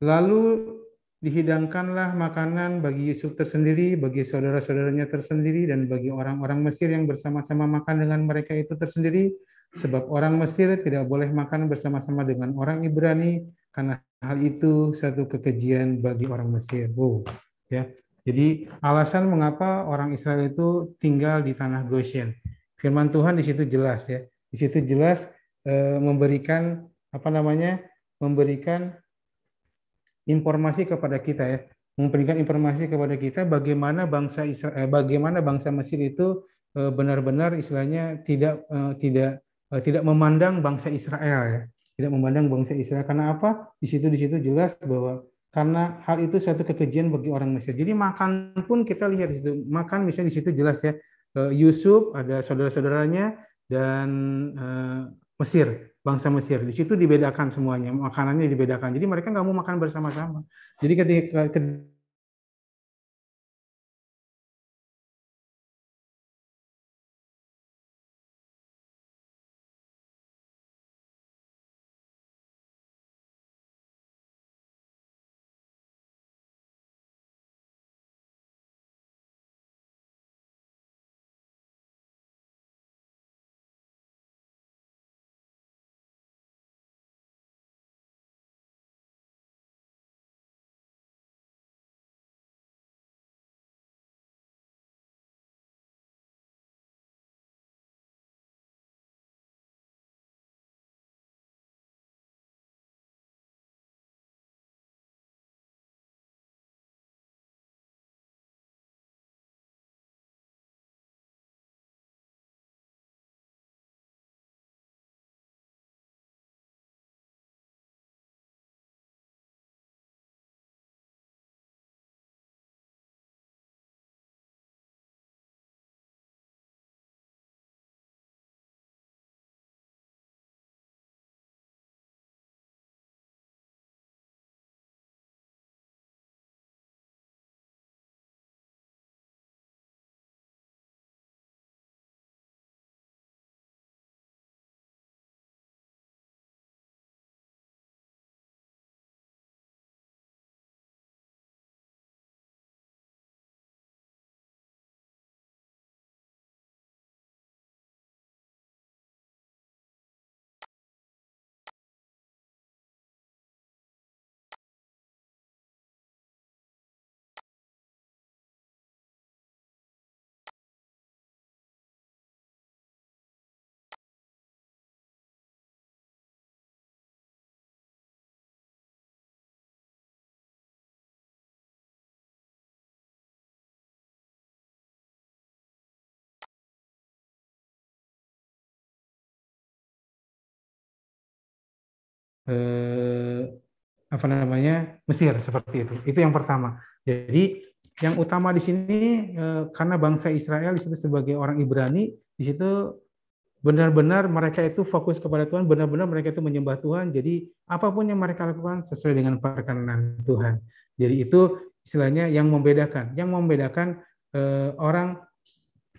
lalu dihidangkanlah makanan bagi Yusuf tersendiri, bagi saudara-saudaranya tersendiri, dan bagi orang-orang Mesir yang bersama-sama makan dengan mereka itu tersendiri, sebab orang Mesir tidak boleh makan bersama-sama dengan orang Ibrani, karena hal itu satu kekejian bagi orang Mesir. Ya. Jadi alasan mengapa orang Israel itu tinggal di tanah Goshen. Firman Tuhan di situ jelas ya. Di situ jelas memberikan memberikan informasi kepada kita ya, memberikan informasi kepada kita bagaimana bangsa Mesir itu benar-benar istilahnya tidak memandang bangsa Israel ya, tidak memandang bangsa Israel. Karena apa? Di situ jelas bahwa karena hal itu suatu kekejian bagi orang Mesir. Jadi makan pun kita lihat di situ, makan misalnya di situ jelas ya, Yusuf ada saudara-saudaranya dan Mesir, bangsa Mesir. Di situ dibedakan semuanya, makanannya dibedakan. Jadi mereka nggak mau makan bersama-sama. Jadi ketika apa namanya Mesir seperti itu. Itu yang pertama. Jadi yang utama di sini karena bangsa Israel di situ sebagai orang Ibrani, di situ benar-benar mereka itu fokus kepada Tuhan, benar-benar mereka itu menyembah Tuhan. Jadi apapun yang mereka lakukan sesuai dengan perkenan Tuhan. Jadi itu istilahnya yang membedakan orang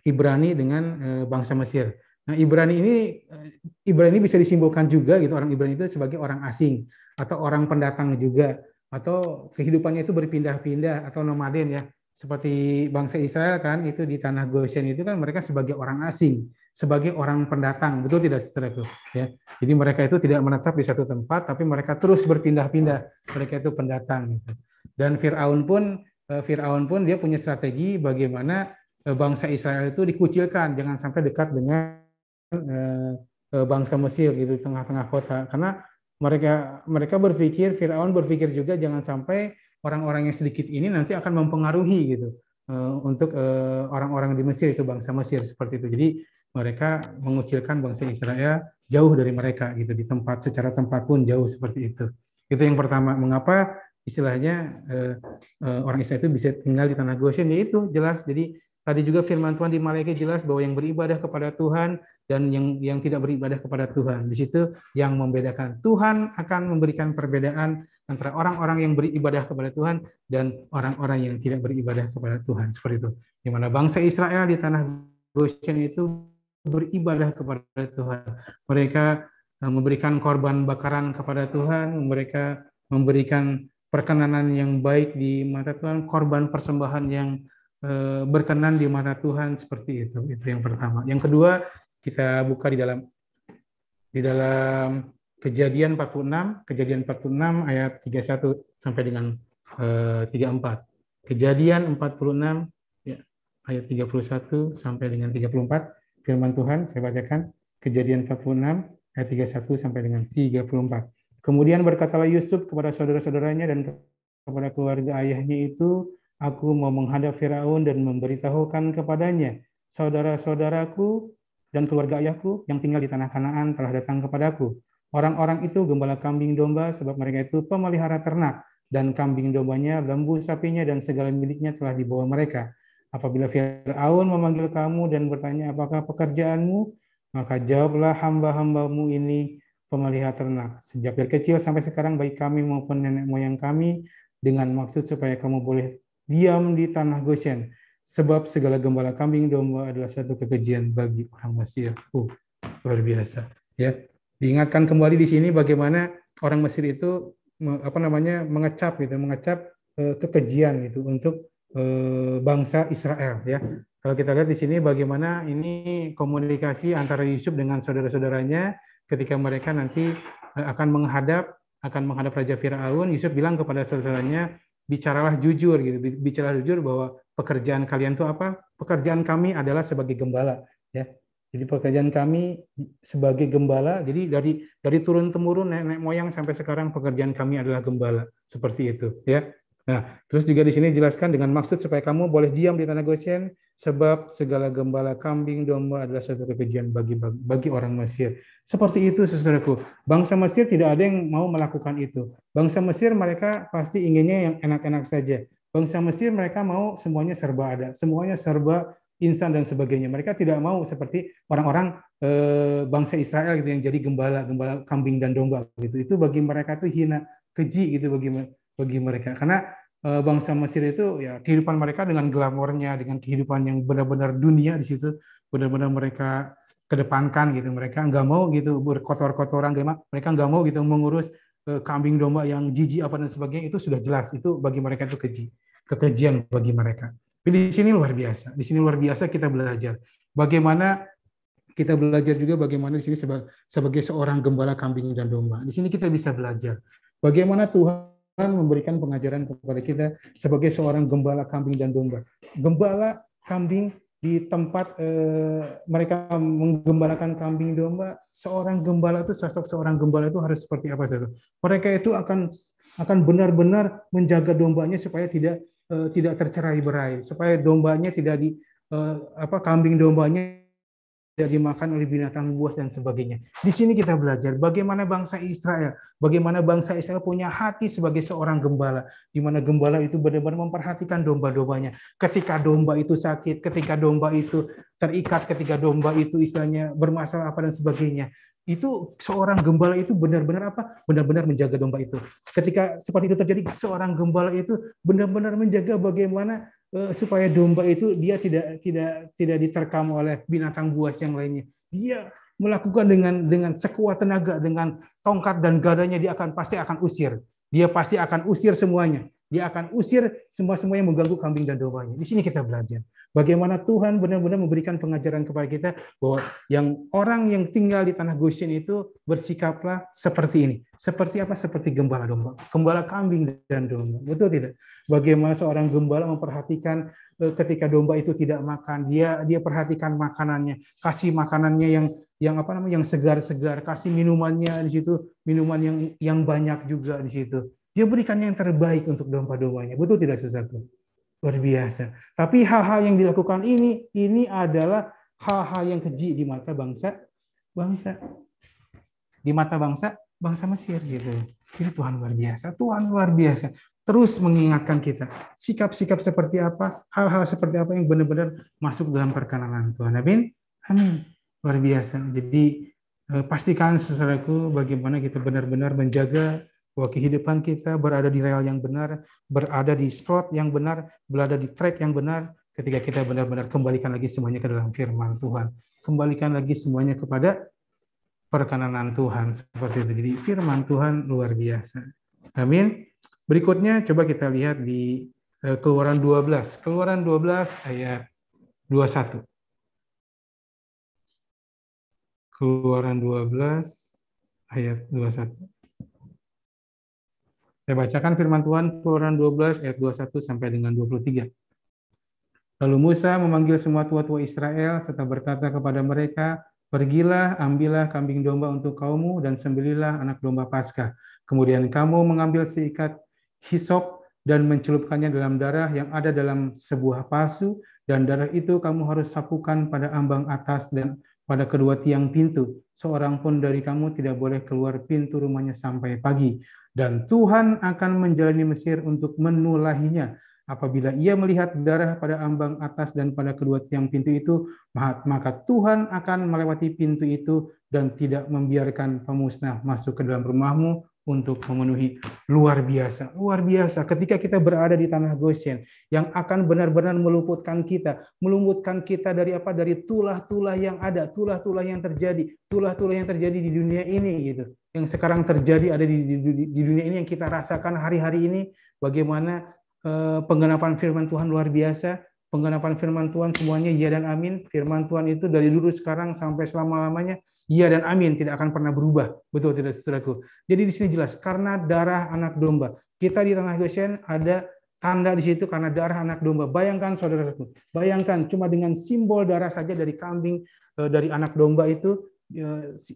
Ibrani dengan bangsa Mesir. Nah, Ibrani bisa disimpulkan juga gitu, orang Ibrani itu sebagai orang asing atau orang pendatang juga, atau kehidupannya itu berpindah-pindah atau nomaden ya. Seperti bangsa Israel kan itu di tanah Goshen itu kan mereka sebagai orang asing, sebagai orang pendatang, betul tidak saudaraku ya. Jadi mereka itu tidak menetap di satu tempat tapi mereka terus berpindah-pindah. Mereka itu pendatang gitu. Dan Firaun pun dia punya strategi bagaimana bangsa Israel itu dikucilkan, jangan sampai dekat dengan bangsa Mesir gitu di tengah-tengah kota, karena mereka berpikir, Firaun berpikir juga jangan sampai orang-orang yang sedikit ini nanti akan mempengaruhi gitu untuk orang-orang di Mesir, itu bangsa Mesir seperti itu. Jadi mereka mengucilkan bangsa Israel jauh dari mereka gitu, di tempat secara tempat pun jauh seperti itu. Itu yang pertama, mengapa istilahnya orang Israel itu bisa tinggal di tanah Goshen, yaitu jelas. Jadi tadi juga firman Tuhan di Maleakhi jelas bahwa yang beribadah kepada Tuhan dan yang tidak beribadah kepada Tuhan. Di situ yang membedakan. Tuhan akan memberikan perbedaan antara orang-orang yang beribadah kepada Tuhan dan orang-orang yang tidak beribadah kepada Tuhan. Seperti itu. Di mana bangsa Israel di tanah Goshen itu beribadah kepada Tuhan. Mereka memberikan korban bakaran kepada Tuhan. Mereka memberikan perkenanan yang baik di mata Tuhan. Korban persembahan yang berkenan di mata Tuhan, seperti itu. Itu yang pertama. Yang kedua, kita buka di dalam Kejadian 46 ayat 31 sampai dengan 34. Kejadian 46 ya, ayat 31 sampai dengan 34. Firman Tuhan saya bacakan. Kejadian 46 ayat 31 sampai dengan 34. Kemudian berkatalah Yusuf kepada saudara-saudaranya dan kepada keluarga ayahnya itu, aku mau menghadap Firaun dan memberitahukan kepadanya, saudara-saudaraku dan keluarga ayahku yang tinggal di tanah Kanaan telah datang kepadaku. Orang-orang itu gembala kambing domba, sebab mereka itu pemelihara ternak, dan kambing dombanya, lembu sapinya, dan segala miliknya telah dibawa mereka. Apabila Firaun memanggil kamu dan bertanya apakah pekerjaanmu, maka jawablah, hamba-hambamu ini pemelihara ternak. Sejak dari kecil sampai sekarang, baik kami maupun nenek moyang kami, dengan maksud supaya kamu boleh diam di tanah Goshen, sebab segala gembala kambing domba adalah satu kekejian bagi orang Mesir. Luar biasa. Ya, diingatkan kembali di sini bagaimana orang Mesir itu mengecap kekejian gitu untuk bangsa Israel. Ya, kalau kita lihat di sini bagaimana ini komunikasi antara Yusuf dengan saudara-saudaranya ketika mereka nanti akan menghadap Raja Firaun. Yusuf bilang kepada saudara-saudaranya, bicaralah jujur gitu, bicara jujur bahwa pekerjaan kalian itu apa? Pekerjaan kami adalah sebagai gembala, ya. Jadi pekerjaan kami sebagai gembala. Jadi dari turun temurun nenek moyang sampai sekarang pekerjaan kami adalah gembala, seperti itu, ya. Nah, terus juga di sini dijelaskan dengan maksud supaya kamu boleh diam di tanah Goshen, sebab segala gembala kambing domba adalah satu kekejian bagi orang Mesir. Seperti itu, saudaraku. Bangsa Mesir tidak ada yang mau melakukan itu. Bangsa Mesir mereka pasti inginnya yang enak-enak saja. Bangsa Mesir mereka mau semuanya serba ada, semuanya serba instan dan sebagainya. Mereka tidak mau seperti orang-orang bangsa Israel gitu yang jadi gembala kambing dan domba gitu. Itu bagi mereka itu hina, keji gitu bagi mereka. Karena bangsa Mesir itu ya kehidupan mereka dengan glamornya, dengan kehidupan yang benar-benar dunia di situ, benar-benar mereka kedepankan gitu. Mereka nggak mau gitu berkotor-kotoran, mereka nggak mau gitu mengurus kambing domba yang jijik apa dan sebagainya. Itu sudah jelas, itu bagi mereka itu kekejian bagi mereka. Tapi di sini luar biasa. Di sini luar biasa kita belajar bagaimana di sini sebagai seorang gembala kambing dan domba. Di sini kita bisa belajar bagaimana Tuhan memberikan pengajaran kepada kita sebagai seorang gembala kambing dan domba. Gembala kambing di tempat mereka menggembalakan kambing domba, sosok seorang gembala itu harus seperti apa saudara? Mereka itu akan benar-benar menjaga dombanya supaya tidak tercerai-berai, supaya dombanya tidak kambing dombanya dimakan oleh binatang buas dan sebagainya. Di sini kita belajar bagaimana bangsa Israel, bagaimana bangsa Israel punya hati sebagai seorang gembala, di mana gembala itu benar-benar memperhatikan domba-dombanya. Ketika domba itu sakit, ketika domba itu terikat, ketika domba itu istilahnya bermasalah apa dan sebagainya, itu seorang gembala itu benar-benar apa? Benar-benar menjaga domba itu. Ketika seperti itu terjadi, seorang gembala itu benar-benar menjaga bagaimana supaya domba itu dia tidak diterkam oleh binatang buas yang lainnya. Dia melakukan dengan sekuat tenaga, dengan tongkat dan gadanya dia pasti akan usir. Dia pasti akan usir semuanya. Dia akan usir semua yang mengganggu kambing dan dombanya. Di sini kita belajar bagaimana Tuhan benar-benar memberikan pengajaran kepada kita bahwa orang yang tinggal di tanah Goshen itu bersikaplah seperti ini. Seperti apa? Seperti gembala domba, gembala kambing dan domba. Betul tidak? Bagaimana seorang gembala memperhatikan ketika domba itu tidak makan, dia perhatikan makanannya, kasih makanannya yang segar-segar, kasih minumannya di situ, minuman yang banyak juga di situ. Dia berikan yang terbaik untuk domba-dombanya. Betul tidak, saudaraku? Luar biasa. Tapi hal-hal yang dilakukan ini adalah hal-hal yang keji di mata bangsa Mesir gitu. Ini Tuhan luar biasa. Tuhan luar biasa. Terus mengingatkan kita sikap-sikap seperti apa, hal-hal seperti apa yang benar-benar masuk dalam perkenanan Tuhan. Amin. Amin. Luar biasa. Jadi pastikan, saudaraku, bagaimana kita benar-benar menjaga bahwa kehidupan kita berada di rel yang benar, berada di slot yang benar, berada di track yang benar, ketika kita benar-benar kembalikan lagi semuanya ke dalam firman Tuhan. Kembalikan lagi semuanya kepada perkenanan Tuhan. Seperti itu. Jadi firman Tuhan luar biasa. Amin. Berikutnya coba kita lihat di Keluaran 12. Keluaran 12 ayat 21. Keluaran 12 ayat 21. Saya bacakan firman Tuhan, Keluaran 12 ayat 21 sampai dengan 23. Lalu Musa memanggil semua tua-tua Israel serta berkata kepada mereka, "Pergilah, ambillah kambing domba untuk kaummu dan sembelilah anak domba Paskah. Kemudian kamu mengambil seikat hisop dan mencelupkannya dalam darah yang ada dalam sebuah pasu, dan darah itu kamu harus sapukan pada ambang atas dan pada kedua tiang pintu. Seorang pun dari kamu tidak boleh keluar pintu rumahnya sampai pagi. Dan Tuhan akan menjalani Mesir untuk menulahinya. Apabila ia melihat darah pada ambang atas dan pada kedua tiang pintu itu, maka Tuhan akan melewati pintu itu dan tidak membiarkan pemusnah masuk ke dalam rumahmu untuk memenuhi." Luar biasa, luar biasa. Ketika kita berada di tanah Goshen yang akan benar-benar meluputkan kita dari apa? Dari tulah-tulah yang ada, tulah-tulah yang terjadi di dunia ini gitu. Yang sekarang terjadi ada di dunia ini yang kita rasakan hari-hari ini. Bagaimana penggenapan firman Tuhan luar biasa. Penggenapan firman Tuhan semuanya ya dan amin. Firman Tuhan itu dari dulu sekarang sampai selama-lamanya ya dan amin, tidak akan pernah berubah. Betul tidak, saudaraku? Jadi di sini jelas, karena darah anak domba. Kita di tanah Goshen ada tanda di situ karena darah anak domba. Bayangkan, saudaraku, bayangkan cuma dengan simbol darah saja dari kambing, dari anak domba itu,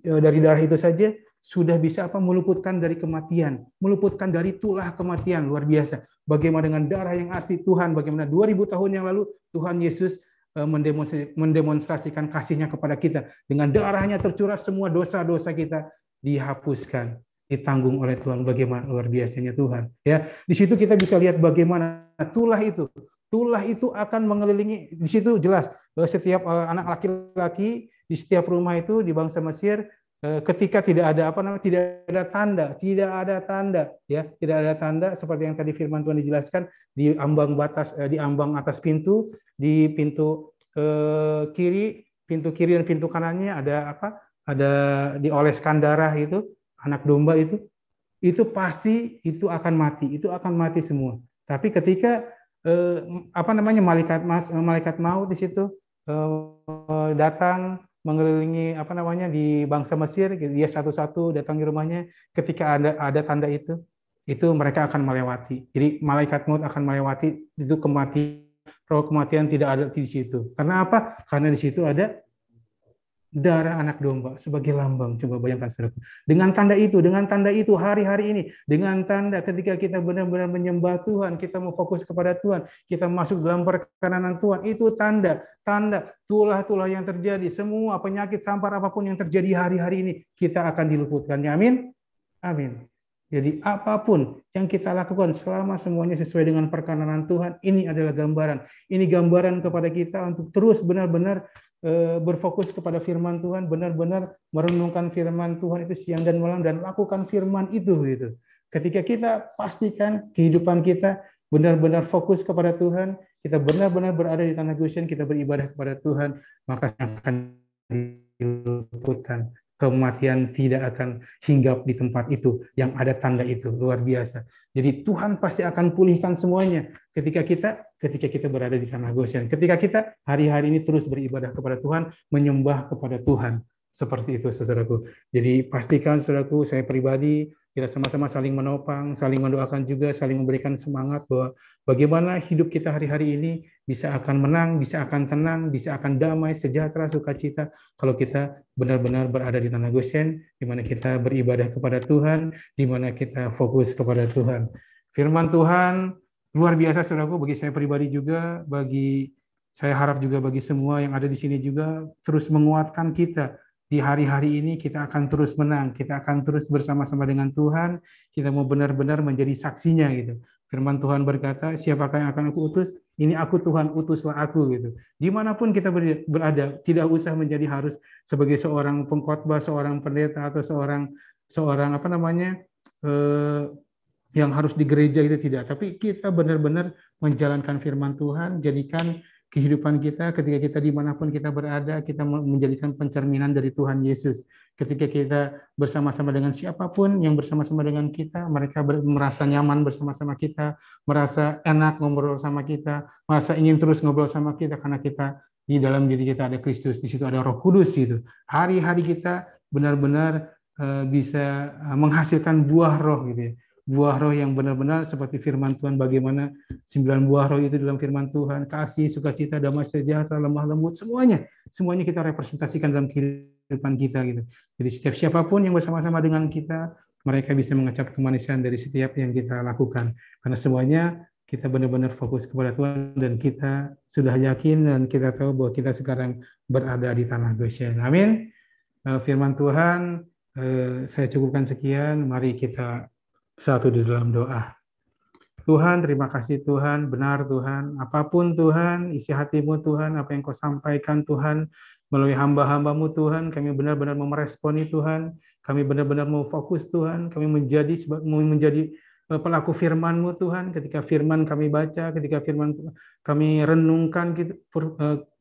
dari darah itu saja sudah bisa meluputkan dari kematian, meluputkan dari tulah kematian. Luar biasa. Bagaimana dengan darah yang asli Tuhan, bagaimana 2000 tahun yang lalu Tuhan Yesus mendemonstrasikan kasihnya kepada kita. Dengan darahnya tercurah, semua dosa-dosa kita dihapuskan, ditanggung oleh Tuhan. Bagaimana luar biasanya Tuhan. Ya, di situ kita bisa lihat bagaimana tulah itu akan mengelilingi. Di situ jelas setiap anak laki-laki di setiap rumah itu di bangsa Mesir, ketika tidak ada tanda seperti yang tadi firman Tuhan dijelaskan di ambang atas pintu, di pintu kiri dan pintu kanannya ada dioleskan darah itu anak domba itu pasti itu akan mati semua. Tapi ketika malaikat maut di situ datang mengelilingi di bangsa Mesir, dia satu-satu datang di rumahnya. Ketika ada tanda itu mereka akan melewati. Jadi malaikat maut akan melewati itu kematian, roh kematian tidak ada di situ. Karena apa? Karena di situ ada darah anak domba sebagai lambang. Coba bayangkan saudaraku. Dengan tanda itu hari-hari ini, dengan tanda ketika kita benar-benar menyembah Tuhan, kita mau fokus kepada Tuhan, kita masuk dalam perkenanan Tuhan, itu tanda tulah-tulah yang terjadi, semua penyakit sampar apapun yang terjadi hari-hari ini, kita akan diluputkannya. Amin. Amin. Jadi apapun yang kita lakukan selama semuanya sesuai dengan perkenanan Tuhan, ini adalah gambaran. Ini gambaran kepada kita untuk terus benar-benar berfokus kepada firman Tuhan, benar-benar merenungkan firman Tuhan itu siang dan malam dan lakukan firman itu gitu. Ketika kita pastikan kehidupan kita benar-benar fokus kepada Tuhan, kita benar-benar berada di tanah Goshen, kita beribadah kepada Tuhan, maka akan diluputkan. Kematian tidak akan hinggap di tempat itu yang ada tanda itu. Luar biasa. Jadi Tuhan pasti akan pulihkan semuanya ketika kita berada di tanah Goshen. Ketika kita hari-hari ini terus beribadah kepada Tuhan, menyembah kepada Tuhan. Seperti itu, saudaraku. Jadi pastikan, saudaraku, saya pribadi, kita sama-sama saling menopang, saling mendoakan juga, saling memberikan semangat bahwa bagaimana hidup kita hari-hari ini bisa akan menang, bisa akan tenang, bisa akan damai, sejahtera, sukacita kalau kita benar-benar berada di tanah Goshen, di mana kita beribadah kepada Tuhan, di mana kita fokus kepada Tuhan. Firman Tuhan luar biasa, saudaraku, bagi saya pribadi juga, saya harap juga bagi semua yang ada di sini juga terus menguatkan kita. Di hari-hari ini kita akan terus menang, kita akan terus bersama-sama dengan Tuhan, kita mau benar-benar menjadi saksinya gitu. Firman Tuhan berkata, siapakah yang akan aku utus? Ini aku Tuhan, utuslah aku gitu. Dimanapun kita berada, tidak usah menjadi harus sebagai seorang pengkhotbah, seorang pendeta atau seorang apa namanya yang harus di gereja itu tidak. Tapi kita benar-benar menjalankan firman Tuhan, jadikan kehidupan kita, ketika kita dimanapun kita berada, kita menjadikan pencerminan dari Tuhan Yesus. Ketika kita bersama-sama dengan siapapun yang bersama-sama dengan kita, mereka merasa nyaman bersama-sama kita, merasa enak ngobrol sama kita, merasa ingin terus ngobrol sama kita, karena kita di dalam diri kita ada Kristus, di situ ada Roh Kudus gitu. Hari-hari kita benar-benar bisa menghasilkan buah roh gitu ya. Buah roh yang benar-benar seperti firman Tuhan, bagaimana 9 buah roh itu dalam firman Tuhan, kasih, sukacita, damai sejahtera, lemah lembut, semuanya kita representasikan dalam kehidupan kita gitu. Jadi setiap siapapun yang bersama-sama dengan kita, mereka bisa mengecap kemanisan dari setiap yang kita lakukan, karena semuanya kita benar-benar fokus kepada Tuhan dan kita sudah yakin dan kita tahu bahwa kita sekarang berada di tanah Goshen. Amin. Firman Tuhan saya cukupkan sekian, mari kita satu di dalam doa. Tuhan, terima kasih Tuhan, benar Tuhan, apapun Tuhan, isi hatimu Tuhan, apa yang Kau sampaikan Tuhan, melalui hamba-hambamu Tuhan, kami benar-benar mau meresponi Tuhan, kami benar-benar mau fokus Tuhan, kami menjadi pelaku firman-Mu Tuhan, ketika firman kami baca, ketika firman kami renungkan,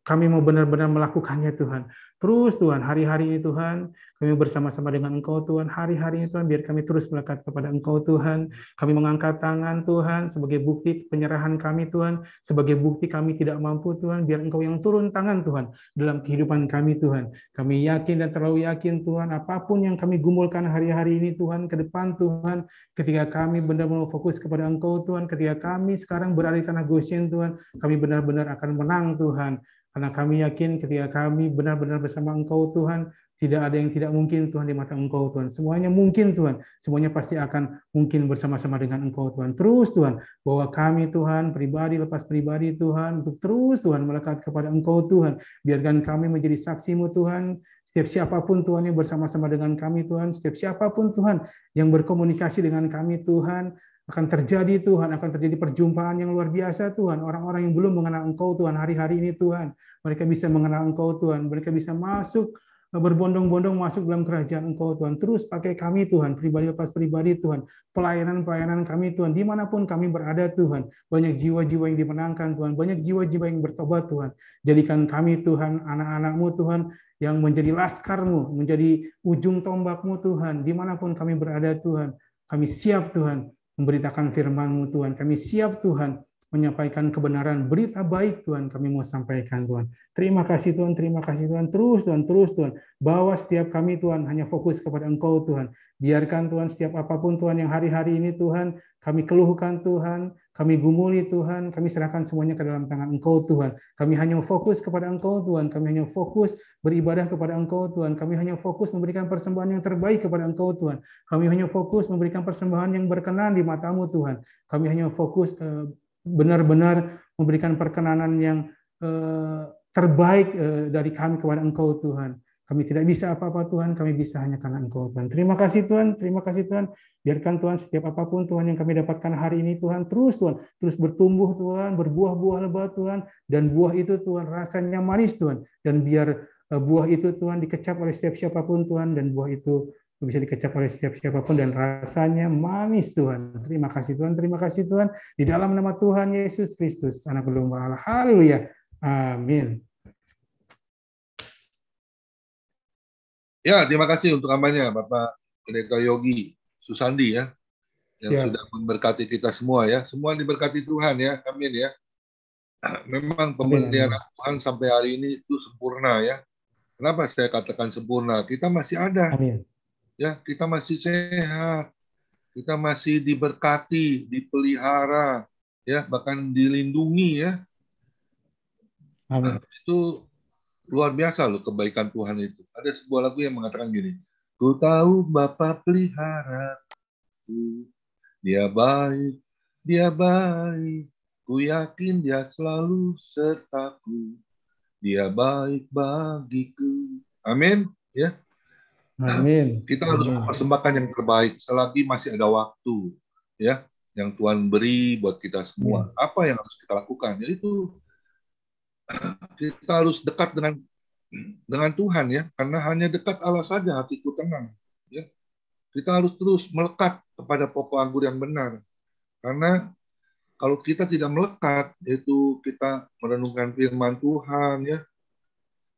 kami mau benar-benar melakukannya Tuhan. Terus Tuhan, hari-hari ini Tuhan, kami bersama-sama dengan Engkau Tuhan, hari-hari ini Tuhan, biar kami terus melekat kepada Engkau Tuhan. Kami mengangkat tangan Tuhan, sebagai bukti penyerahan kami Tuhan, sebagai bukti kami tidak mampu Tuhan, biar Engkau yang turun tangan Tuhan, dalam kehidupan kami Tuhan. Kami yakin dan terlalu yakin Tuhan, apapun yang kami gumulkan hari-hari ini Tuhan, ke depan Tuhan, ketika kami benar-benar fokus kepada Engkau Tuhan, ketika kami sekarang berada di tanah Goshen Tuhan, kami benar-benar akan menang Tuhan. Karena kami yakin ketika kami benar-benar bersama Engkau Tuhan, tidak ada yang tidak mungkin Tuhan di mata Engkau Tuhan. Semuanya mungkin Tuhan, semuanya pasti akan mungkin bersama-sama dengan Engkau Tuhan. Terus Tuhan, bahwa kami Tuhan, pribadi lepas pribadi Tuhan, untuk terus Tuhan melekat kepada Engkau Tuhan. Biarkan kami menjadi saksi-Mu Tuhan, setiap siapapun Tuhan yang bersama-sama dengan kami Tuhan, setiap siapapun Tuhan yang berkomunikasi dengan kami Tuhan, akan terjadi Tuhan, akan terjadi perjumpaan yang luar biasa Tuhan. Orang-orang yang belum mengenal Engkau Tuhan, hari-hari ini Tuhan, mereka bisa mengenal Engkau Tuhan, mereka bisa masuk, berbondong-bondong masuk dalam kerajaan Engkau Tuhan. Terus pakai kami Tuhan, pribadi lepas pribadi Tuhan, pelayanan-pelayanan kami Tuhan, dimanapun kami berada Tuhan, banyak jiwa-jiwa yang dimenangkan Tuhan, banyak jiwa-jiwa yang bertobat Tuhan. Jadikan kami Tuhan, anak-anak-Mu Tuhan, yang menjadi laskar-Mu, menjadi ujung tombak-Mu Tuhan, dimanapun kami berada Tuhan. Kami siap Tuhan, memberitakan firman-Mu Tuhan. Kami siap Tuhan menyampaikan kebenaran, berita baik Tuhan kami mau sampaikan Tuhan. Terima kasih Tuhan, terima kasih Tuhan. Terus Tuhan. Bawa setiap kami Tuhan hanya fokus kepada Engkau Tuhan. Biarkan Tuhan setiap apapun Tuhan yang hari-hari ini Tuhan kami keluhkan Tuhan, Kami gumuli Tuhan, kami serahkan semuanya ke dalam tangan Engkau Tuhan. Kami hanya fokus kepada Engkau Tuhan, kami hanya fokus beribadah kepada Engkau Tuhan, kami hanya fokus memberikan persembahan yang terbaik kepada Engkau Tuhan. Kami hanya fokus memberikan persembahan yang berkenan di mata-Mu Tuhan. Kami hanya fokus benar-benar memberikan perkenanan yang terbaik dari kami kepada Engkau Tuhan. Kami tidak bisa apa-apa Tuhan, kami bisa hanya karena Engkau Tuhan. Terima kasih Tuhan, terima kasih Tuhan. Biarkan Tuhan setiap apapun Tuhan yang kami dapatkan hari ini Tuhan, terus bertumbuh Tuhan, berbuah-buah lebat Tuhan, dan buah itu Tuhan rasanya manis Tuhan. Dan biar buah itu Tuhan dikecap oleh setiap siapapun Tuhan, dan buah itu bisa dikecap oleh setiap siapapun dan rasanya manis Tuhan. Terima kasih Tuhan, terima kasih Tuhan. Di dalam nama Tuhan Yesus Kristus, Anak Domba Allah. Haleluya. Amin. Ya, terima kasih untuk kamarnya Bapak Pendeta Yogi Susandi ya, yang sudah memberkati kita semua ya. Semua diberkati Tuhan ya, amin ya. Memang pemeliharaan Tuhan sampai hari ini itu sempurna ya. Kenapa saya katakan sempurna? Kita masih ada, amin. Ya, kita masih sehat, kita masih diberkati, dipelihara, ya, bahkan dilindungi ya. Amin. Itu luar biasa loh kebaikan Tuhan itu. Ada sebuah lagu yang mengatakan gini, ku tahu Bapa pelihara, dia baik, ku yakin dia selalu sertaku, dia baik bagiku. Amin. Ya. Amin. Kita harus mempersembahkan yang terbaik selagi masih ada waktu, ya, yang Tuhan beri buat kita semua. Apa yang harus kita lakukan? Yaitu kita harus dekat dengan Tuhan ya, karena hanya dekat Allah saja hatiku tenang. Ya, kita harus terus melekat kepada pokok anggur yang benar, karena kalau kita tidak melekat, yaitu kita merenungkan firman Tuhan ya,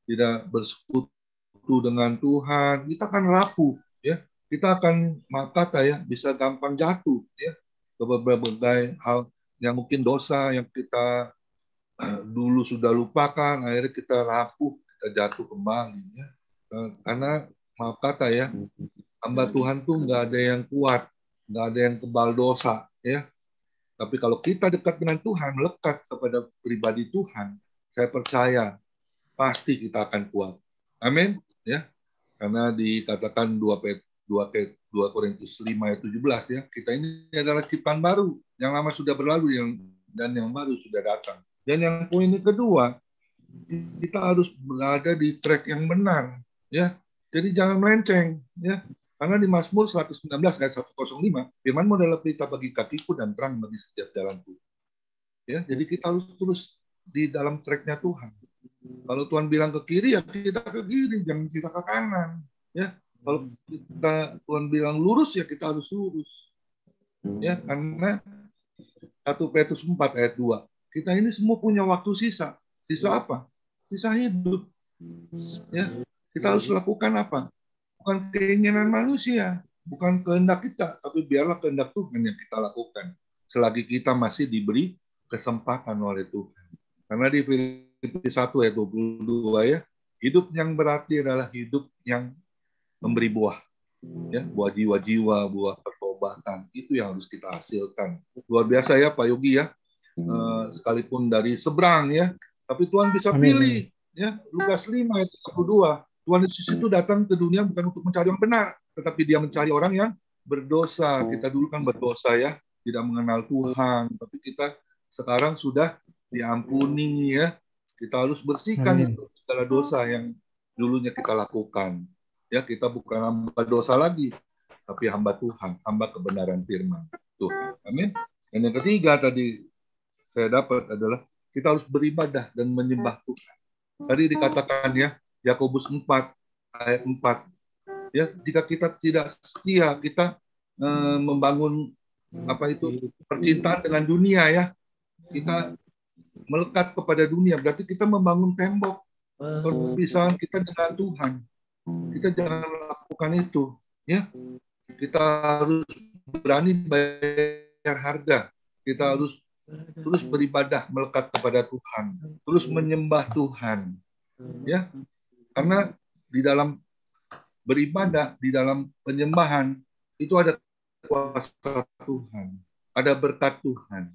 tidak bersekutu dengan Tuhan, kita akan rapuh ya, kita akan bisa gampang jatuh ya ke berbagai hal yang mungkin dosa yang kita dulu sudah lupakan, akhirnya kita rapuh, kita jatuh kembali ya. Karena ya, hamba Tuhan tuh nggak ada yang kuat, nggak ada yang kebal dosa ya. Tapi kalau kita dekat dengan Tuhan, melekat kepada pribadi Tuhan, saya percaya pasti kita akan kuat. Amin ya. Karena dikatakan 2 Korintus 5 ayat 17 ya, kita ini adalah ciptaan baru, yang lama sudah berlalu dan yang baru sudah datang. Dan yang poin kedua, kita harus berada di track yang benar, ya. Jadi jangan melenceng, ya. Karena di Mazmur 119 ayat 105, firman-Mu adalah pelita bagi kakiku dan terang bagi setiap jalanku. Ya, jadi kita harus terus di dalam track-nya Tuhan. Kalau Tuhan bilang ke kiri, ya kita ke kiri, jangan kita ke kanan, ya. Kalau Tuhan bilang lurus, ya kita harus lurus. Ya, karena 1 Petrus 4 ayat 2. Kita ini semua punya waktu sisa. Sisa apa? Sisa hidup. Ya, kita harus lakukan apa? Bukan keinginan manusia, bukan kehendak kita, tapi biarlah kehendak Tuhan yang kita lakukan. Selagi kita masih diberi kesempatan oleh Tuhan. Karena di Filipi 1 ayat 22 ya, hidup yang berarti adalah hidup yang memberi buah. Ya, buah jiwa-jiwa, buah pertobatan. Itu yang harus kita hasilkan. Luar biasa ya Pak Yogi ya. Sekalipun dari seberang ya, tapi Tuhan bisa pilih ya. Lukas 5 ayat 32, Tuhan Yesus itu datang ke dunia bukan untuk mencari yang benar, tetapi dia mencari orang yang berdosa. Kita dulu kan berdosa ya, tidak mengenal Tuhan, tapi kita sekarang sudah diampuni ya. Kita harus bersihkan segala dosa yang dulunya kita lakukan ya. Kita bukan hamba dosa lagi, tapi hamba Tuhan, hamba kebenaran firman Tuhan. Amin. Dan yang ketiga tadi saya dapat adalah kita harus beribadah dan menyembah Tuhan. Tadi dikatakan ya, Yakobus 4 ayat 4. Ya, jika kita tidak setia, kita membangun percintaan dengan dunia ya. Kita melekat kepada dunia, berarti kita membangun tembok perpisahan kita dengan Tuhan. Kita jangan lakukan itu, ya. Kita harus berani bayar harga. Kita harus terus beribadah, melekat kepada Tuhan, terus menyembah Tuhan, ya. Karena di dalam beribadah, di dalam penyembahan itu ada kuasa Tuhan, ada berkat Tuhan,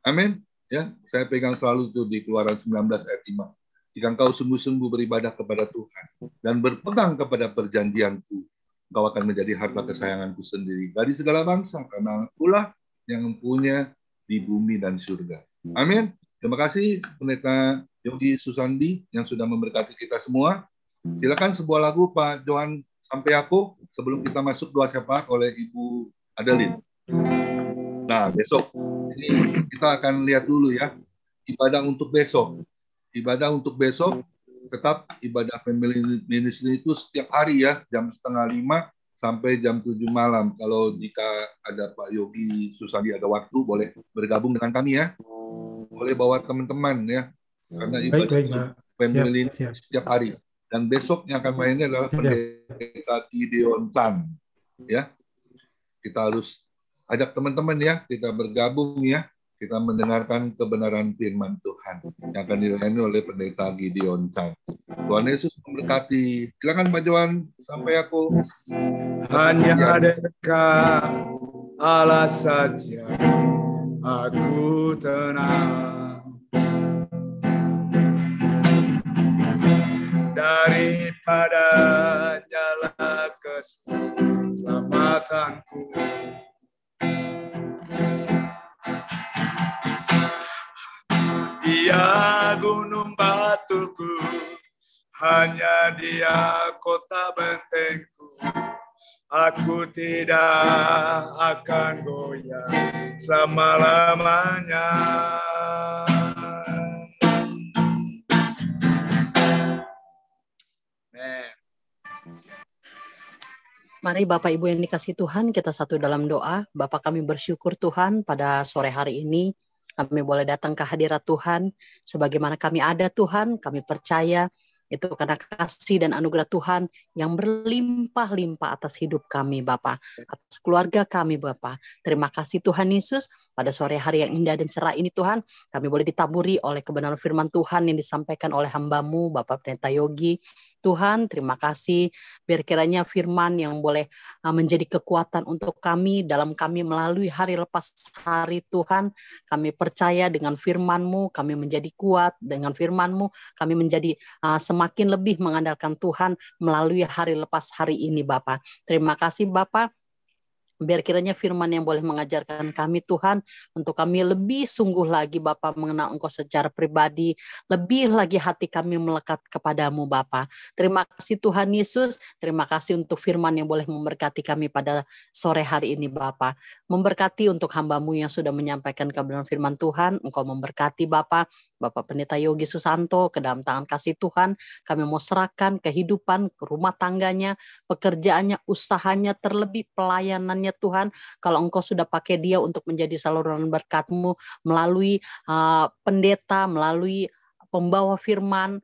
Amin. Ya, saya pegang selalu itu di Keluaran 19 ayat 5. Jika engkau sungguh-sungguh beribadah kepada Tuhan dan berpegang kepada perjanjianku, engkau akan menjadi harta kesayanganku sendiri dari segala bangsa, karena akulah yang mempunyai di bumi dan surga. Amin. Terima kasih Pendeta Yogi Susandi yang sudah memberkati kita semua. Silakan sebuah lagu Pak Johan sampai aku sebelum kita masuk doa syafaat oleh Ibu Adeline. Nah, besok ini kita akan lihat dulu ya ibadah untuk besok. Ibadah untuk besok tetap ibadah family ministry itu setiap hari ya, jam 4:30 sampai jam 7 malam. Kalau jika ada Pak Yogi Susandi ada waktu, boleh bergabung dengan kami ya. Boleh bawa teman-teman ya, karena ibadah family siap. Setiap hari. Dan besok yang akan mainnya adalah Pendeta Gideon Chan. Ya, kita harus ajak teman-teman ya, kita bergabung ya, kita mendengarkan kebenaran firman Tuhan yang akan dilayani oleh Pendeta Gideon Chan. Tuhan Yesus memberkati. Silakan Pak Johan, sampai aku. Hanya dekat Allah saja aku tenang, daripada nyala keselamatanku. Dia gunung batuku, hanya Dia kota bentengku. Aku tidak akan goyah selama-lamanya. Mari Bapak Ibu yang dikasihi Tuhan, kita satu dalam doa. Bapak, kami bersyukur Tuhan pada sore hari ini kami boleh datang ke hadirat Tuhan. Sebagaimana kami ada Tuhan, kami percaya itu karena kasih dan anugerah Tuhan yang berlimpah-limpah atas hidup kami Bapak, atas keluarga kami Bapak. Terima kasih Tuhan Yesus. Pada sore hari yang indah dan cerah ini Tuhan, kami boleh ditaburi oleh kebenaran firman Tuhan yang disampaikan oleh hamba-Mu Bapak Pendeta Yogi. Tuhan, terima kasih. Biar kiranya firman yang boleh menjadi kekuatan untuk kami dalam kami melalui hari lepas hari Tuhan. Kami percaya dengan firman-Mu, kami menjadi kuat dengan firman-Mu, kami menjadi semakin lebih mengandalkan Tuhan melalui hari lepas hari ini Bapak. Terima kasih Bapak. Biar kiranya firman yang boleh mengajarkan kami Tuhan, untuk kami lebih sungguh lagi Bapa mengenal Engkau secara pribadi, lebih lagi hati kami melekat kepadamu Bapa. Terima kasih Tuhan Yesus, terima kasih untuk firman yang boleh memberkati kami pada sore hari ini Bapa. Memberkati untuk hamba-Mu yang sudah menyampaikan kebenaran firman Tuhan, Engkau memberkati Bapa. Bapak Pendeta Yogi Susanto, ke dalam tangan kasih Tuhan, kami mau serahkan kehidupan, rumah tangganya, pekerjaannya, usahanya, terlebih pelayanannya Tuhan. Kalau Engkau sudah pakai dia untuk menjadi saluran berkat-Mu melalui pendeta, melalui pembawa firman,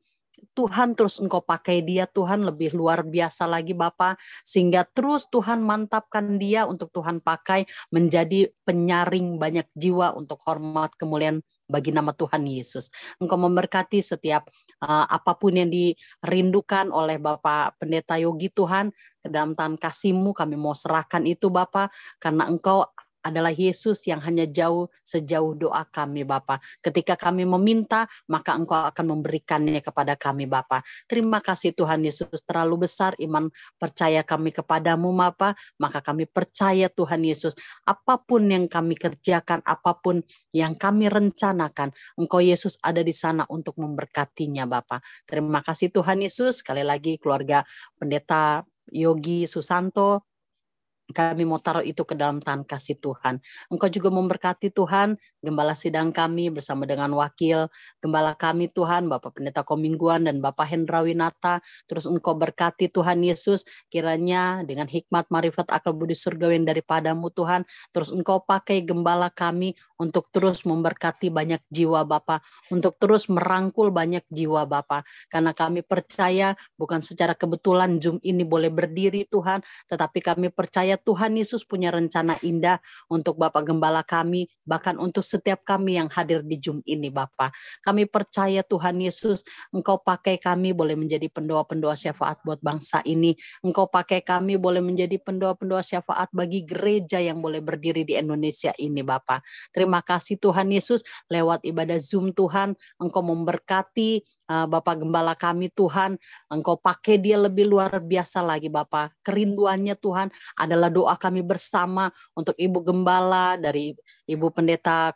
Tuhan terus Engkau pakai dia Tuhan lebih luar biasa lagi Bapa, sehingga terus Tuhan mantapkan dia untuk Tuhan pakai menjadi penyaring banyak jiwa untuk hormat kemuliaan bagi nama Tuhan Yesus. Engkau memberkati setiap apapun yang dirindukan oleh Bapak Pendeta Yogi Tuhan, ke dalam tangan kasih-Mu kami mau serahkan itu Bapa, karena Engkau adalah Yesus yang hanya jauh sejauh doa kami Bapa. Ketika kami meminta, maka Engkau akan memberikannya kepada kami Bapa. Terima kasih Tuhan Yesus, terlalu besar iman percaya kami kepadamu Bapa, maka kami percaya Tuhan Yesus, apapun yang kami kerjakan, apapun yang kami rencanakan, Engkau Yesus ada di sana untuk memberkatinya Bapa. Terima kasih Tuhan Yesus. Sekali lagi keluarga Pendeta Yogi Susanto, kami mau taruh itu ke dalam tangan kasih Tuhan. Engkau juga memberkati Tuhan, gembala sidang kami bersama dengan wakil gembala kami Tuhan, Bapak Pendeta Komingguan dan Bapak Hendra Winata. Terus Engkau berkati Tuhan Yesus, kiranya dengan hikmat, marifat, akal budi surgawi daripadamu Tuhan. Terus Engkau pakai gembala kami untuk terus memberkati banyak jiwa Bapak, untuk terus merangkul banyak jiwa Bapak. Karena kami percaya bukan secara kebetulan Zoom ini boleh berdiri Tuhan, tetapi kami percaya Tuhan Yesus punya rencana indah untuk Bapak Gembala kami, bahkan untuk setiap kami yang hadir di Zoom ini Bapak. Kami percaya Tuhan Yesus, Engkau pakai kami boleh menjadi pendoa-pendoa syafaat buat bangsa ini. Engkau pakai kami boleh menjadi pendoa-pendoa syafaat bagi gereja yang boleh berdiri di Indonesia ini Bapak. Terima kasih Tuhan Yesus, lewat ibadah Zoom Tuhan, Engkau memberkati Bapak Gembala kami Tuhan, Engkau pakai dia lebih luar biasa lagi Bapak. Kerinduannya Tuhan adalah doa kami bersama untuk Ibu Gembala, dari Ibu Pendeta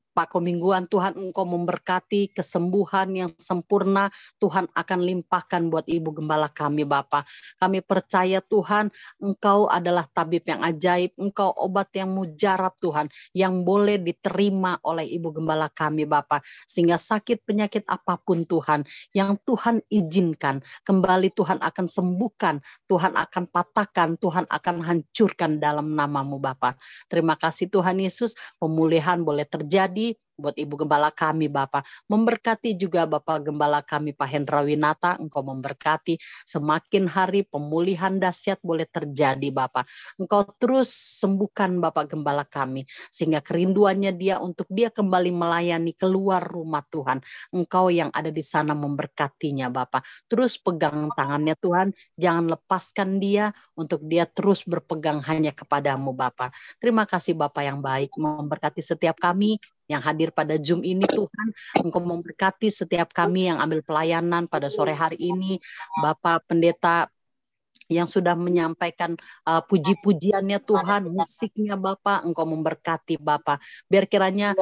Pak Komingguan, Tuhan Engkau memberkati kesembuhan yang sempurna, Tuhan akan limpahkan buat Ibu Gembala kami Bapa. Kami percaya Tuhan, Engkau adalah tabib yang ajaib, Engkau obat yang mujarab Tuhan, yang boleh diterima oleh Ibu Gembala kami Bapa. Sehingga sakit penyakit apapun Tuhan, yang Tuhan izinkan, kembali Tuhan akan sembuhkan, Tuhan akan patahkan, Tuhan akan hancurkan dalam nama-Mu Bapa. Terima kasih Tuhan Yesus, pemulihan boleh terjadi buat Ibu Gembala kami Bapak. Memberkati juga Bapak Gembala kami Pak Hendra Winata, Engkau memberkati semakin hari pemulihan dahsyat boleh terjadi Bapak. Engkau terus sembuhkan Bapak Gembala kami, sehingga kerinduannya dia untuk dia kembali melayani keluar rumah Tuhan. Engkau yang ada di sana memberkatinya Bapak. Terus pegang tangannya Tuhan, jangan lepaskan dia untuk dia terus berpegang hanya kepadamu Bapak. Terima kasih Bapak yang baik, memberkati setiap kami yang hadir pada Zoom ini Tuhan. Engkau memberkati setiap kami yang ambil pelayanan pada sore hari ini. Bapak Pendeta yang sudah menyampaikan puji-pujiannya Tuhan, musiknya Bapak, Engkau memberkati Bapak. Biar kiranya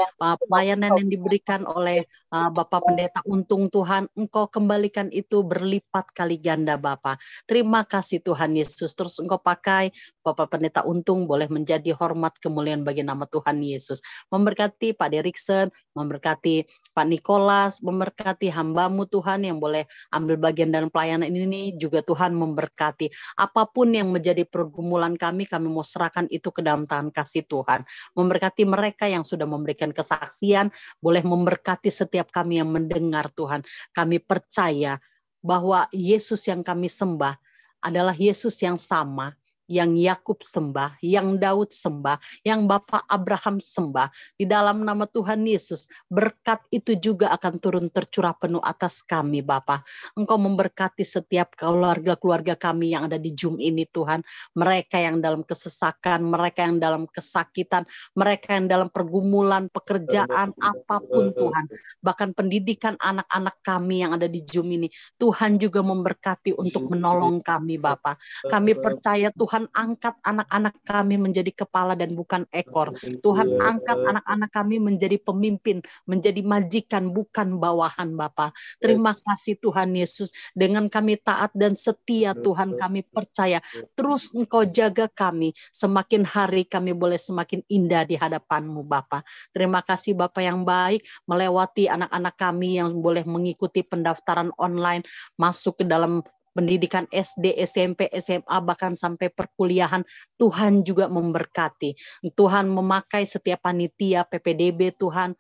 pelayanan yang diberikan oleh Bapak Pendeta Untung Tuhan, Engkau kembalikan itu berlipat kali ganda Bapak. Terima kasih Tuhan Yesus. Terus Engkau pakai Bapak Pendeta Untung boleh menjadi hormat kemuliaan bagi nama Tuhan Yesus. Memberkati Pak Deriksen, memberkati Pak Nikolas, memberkati hamba-Mu Tuhan yang boleh ambil bagian dalam pelayanan ini juga Tuhan memberkati. Apapun yang menjadi pergumulan kami mau serahkan itu ke dalam tangan kasih Tuhan. Memberkati mereka yang sudah memberikan kesaksian, boleh memberkati setiap kami yang mendengar Tuhan. Kami percaya bahwa Yesus yang kami sembah adalah Yesus yang sama, yang Yakub sembah, yang Daud sembah, yang Bapak Abraham sembah. Di dalam nama Tuhan Yesus, berkat itu juga akan turun tercurah penuh atas kami Bapak. Engkau memberkati setiap keluarga-keluarga kami yang ada di Zoom ini Tuhan. Mereka yang dalam kesesakan, mereka yang dalam kesakitan, mereka yang dalam pergumulan, pekerjaan, apapun Tuhan. Bahkan pendidikan anak-anak kami yang ada di Zoom ini, Tuhan juga memberkati untuk menolong kami Bapak. Kami percaya Tuhan angkat anak-anak kami menjadi kepala dan bukan ekor. Tuhan angkat anak-anak kami menjadi pemimpin, menjadi majikan bukan bawahan Bapa. Terima kasih Tuhan Yesus. Dengan kami taat dan setia Tuhan, kami percaya terus Engkau jaga kami. Semakin hari kami boleh semakin indah di hadapan-Mu Bapa. Terima kasih Bapa yang baik, melewati anak-anak kami yang boleh mengikuti pendaftaran online masuk ke dalam pendidikan SD, SMP, SMA, bahkan sampai perkuliahan. Tuhan juga memberkati. Tuhan memakai setiap panitia PPDB Tuhan,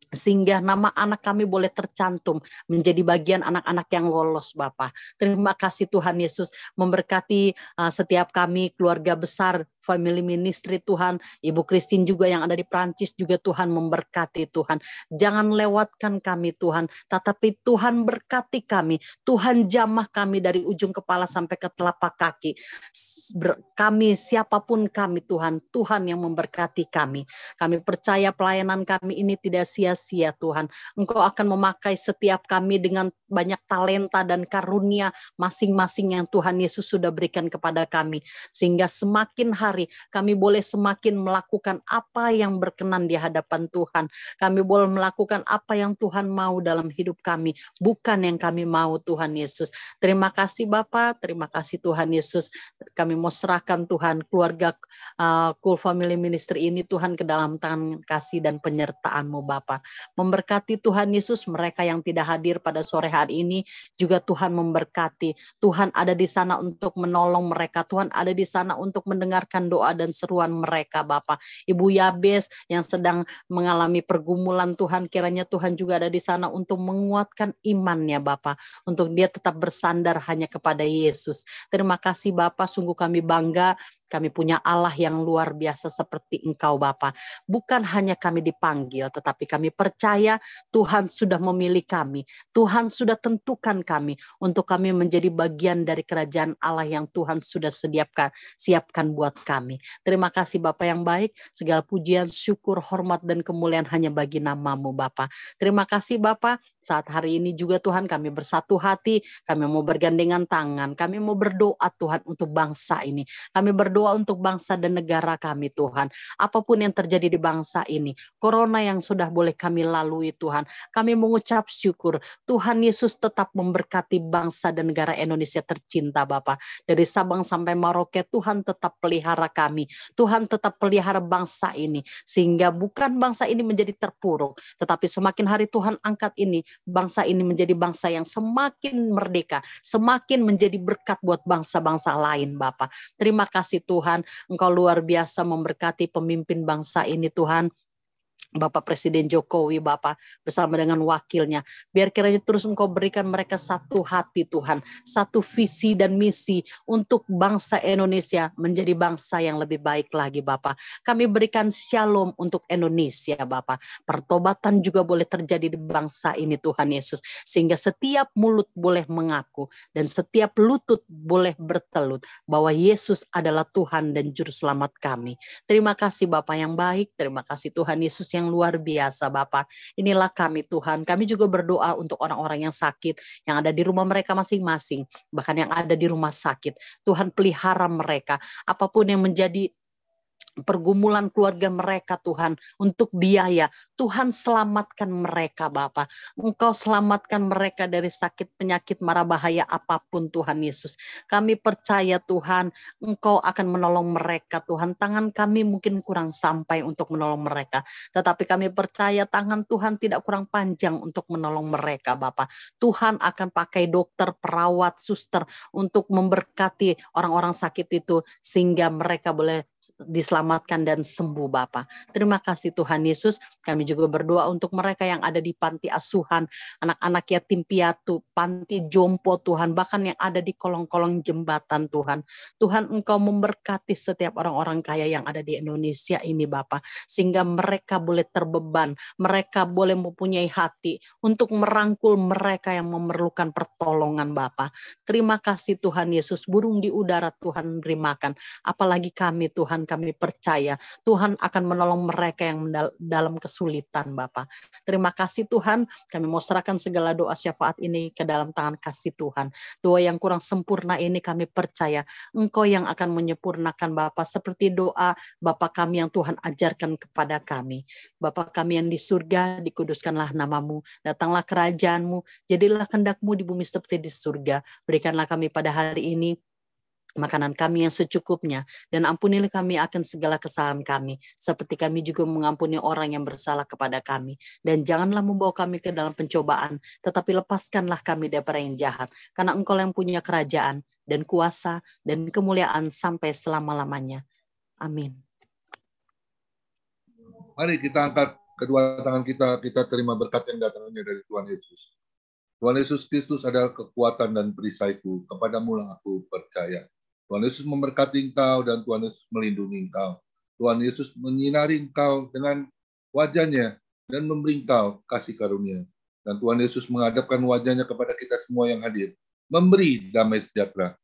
sehingga nama anak kami boleh tercantum menjadi bagian anak-anak yang lolos Bapa. Terima kasih Tuhan Yesus, memberkati setiap kami keluarga besar family ministry Tuhan. Ibu Christine juga yang ada di Prancis juga Tuhan memberkati Tuhan. Jangan lewatkan kami Tuhan, tetapi Tuhan berkati kami. Tuhan jamah kami dari ujung kepala sampai ke telapak kaki. Kami siapapun kami Tuhan, Tuhan yang memberkati kami. Kami percaya pelayanan kami ini tidak sia-sia Tuhan. Engkau akan memakai setiap kami dengan banyak talenta dan karunia masing-masing yang Tuhan Yesus sudah berikan kepada kami. Sehingga semakin hari kami boleh semakin melakukan apa yang berkenan di hadapan Tuhan. Kami boleh melakukan apa yang Tuhan mau dalam hidup kami, bukan yang kami mau Tuhan Yesus. Terima kasih Bapa, terima kasih Tuhan Yesus. Kami mau serahkan Tuhan keluarga Cool Family Ministry ini Tuhan ke dalam tangan kasih dan penyertaan-Mu Bapa. Memberkati Tuhan Yesus mereka yang tidak hadir pada sore hari ini juga Tuhan memberkati. Tuhan ada di sana untuk menolong mereka. Tuhan ada di sana untuk mendengarkan doa dan seruan mereka Bapa. Ibu Yabes yang sedang mengalami pergumulan Tuhan, kiranya Tuhan juga ada di sana untuk menguatkan imannya Bapa, untuk dia tetap bersandar hanya kepada Yesus. Terima kasih Bapa, sungguh kami bangga Kami punya Allah yang luar biasa seperti Engkau Bapa. Bukan hanya kami dipanggil, tetapi kami percaya Tuhan sudah memilih kami. Tuhan sudah tentukan kami untuk kami menjadi bagian dari kerajaan Allah yang Tuhan sudah siapkan buat kami. Terima kasih Bapa yang baik. Segala pujian, syukur, hormat, dan kemuliaan hanya bagi nama-Mu Bapa. Terima kasih Bapa. Saat hari ini juga Tuhan kami bersatu hati. Kami mau bergandengan tangan. Kami mau berdoa Tuhan untuk bangsa ini. Kami berdoa untuk bangsa dan negara kami Tuhan. Apapun yang terjadi di bangsa ini. Corona yang sudah boleh kami lalui Tuhan. Kami mengucap syukur. Tuhan Yesus tetap memberkati bangsa dan negara Indonesia tercinta Bapa. Dari Sabang sampai Merauke Tuhan tetap pelihara kami. Tuhan tetap pelihara bangsa ini. Sehingga bukan bangsa ini menjadi terpuruk. Tetapi semakin hari Tuhan angkat ini. Bangsa ini menjadi bangsa yang semakin merdeka. Semakin menjadi berkat buat bangsa-bangsa lain Bapa. Terima kasih Tuhan. Engkau luar biasa memberkati pemimpin bangsa ini Tuhan. Bapak Presiden Jokowi Bapak bersama dengan wakilnya. Biar kiranya terus Engkau berikan mereka satu hati Tuhan. Satu visi dan misi untuk bangsa Indonesia menjadi bangsa yang lebih baik lagi Bapak. Kami berikan shalom untuk Indonesia Bapak. Pertobatan juga boleh terjadi di bangsa ini Tuhan Yesus. Sehingga setiap mulut boleh mengaku dan setiap lutut boleh bertelut bahwa Yesus adalah Tuhan dan Juru Selamat kami. Terima kasih Bapak yang baik. Terima kasih Tuhan Yesus yang luar biasa Bapak. Inilah kami Tuhan. Kami juga berdoa untuk orang-orang yang sakit, yang ada di rumah mereka masing-masing, bahkan yang ada di rumah sakit. Tuhan pelihara mereka. Apapun yang menjadi pergumulan keluarga mereka Tuhan untuk biaya, Tuhan selamatkan mereka Bapa. Engkau selamatkan mereka dari sakit penyakit mara bahaya apapun Tuhan Yesus. Kami percaya Tuhan Engkau akan menolong mereka Tuhan. Tangan kami mungkin kurang sampai untuk menolong mereka, tetapi kami percaya tangan Tuhan tidak kurang panjang untuk menolong mereka Bapa. Tuhan akan pakai dokter, perawat, suster untuk memberkati orang-orang sakit itu sehingga mereka boleh diselamatkan dan sembuh Bapa. Terima kasih Tuhan Yesus. Kami juga berdoa untuk mereka yang ada di panti asuhan, anak-anak yatim piatu, panti jompo Tuhan, bahkan yang ada di kolong-kolong jembatan Tuhan. Tuhan Engkau memberkati setiap orang-orang kaya yang ada di Indonesia ini Bapa, sehingga mereka boleh terbeban, mereka boleh mempunyai hati untuk merangkul mereka yang memerlukan pertolongan Bapa. Terima kasih Tuhan Yesus. Burung di udara Tuhan berimakan, apalagi kami Tuhan, kami percaya Tuhan akan menolong mereka yang dalam kesulitan Bapa. Terima kasih Tuhan, kami mau serahkan segala doa syafaat ini ke dalam tangan kasih Tuhan. Doa yang kurang sempurna ini kami percaya Engkau yang akan menyempurnakan Bapa, seperti doa Bapa kami yang Tuhan ajarkan kepada kami. Bapa kami yang di surga, dikuduskanlah namamu, datanglah kerajaanmu, jadilah kehendak-Mu di bumi seperti di surga. Berikanlah kami pada hari ini makanan kami yang secukupnya, dan ampunilah kami akan segala kesalahan kami, seperti kami juga mengampuni orang yang bersalah kepada kami. Dan janganlah membawa kami ke dalam pencobaan, tetapi lepaskanlah kami daripada yang jahat, karena Engkau yang punya kerajaan, dan kuasa, dan kemuliaan sampai selama-lamanya. Amin. Mari kita angkat kedua tangan kita terima berkat yang datangnya dari Tuhan Yesus. Tuhan Yesus Kristus adalah kekuatan dan perisaiku, kepadamu lah aku percaya. Tuhan Yesus memberkati engkau dan Tuhan Yesus melindungi engkau. Tuhan Yesus menyinari engkau dengan wajahnya dan memberi engkau kasih karunia. Dan Tuhan Yesus menghadapkan wajahnya kepada kita semua yang hadir, memberi damai sejahtera.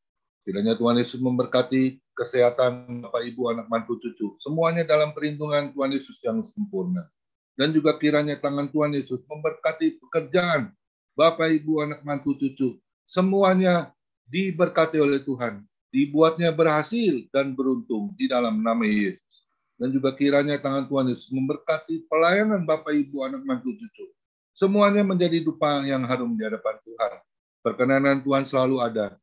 Kiranya Tuhan Yesus memberkati kesehatan Bapak, Ibu, anak, mantu, cucu. Semuanya dalam perlindungan Tuhan Yesus yang sempurna. Dan juga kiranya tangan Tuhan Yesus memberkati pekerjaan Bapak, Ibu, anak, mantu, cucu. Semuanya diberkati oleh Tuhan. Dibuatnya berhasil dan beruntung di dalam nama Yesus. Dan juga kiranya tangan Tuhan Yesus memberkati pelayanan Bapak, Ibu, anak, mantu, cucu. Semuanya menjadi dupa yang harum di hadapan Tuhan. Perkenanan Tuhan selalu ada.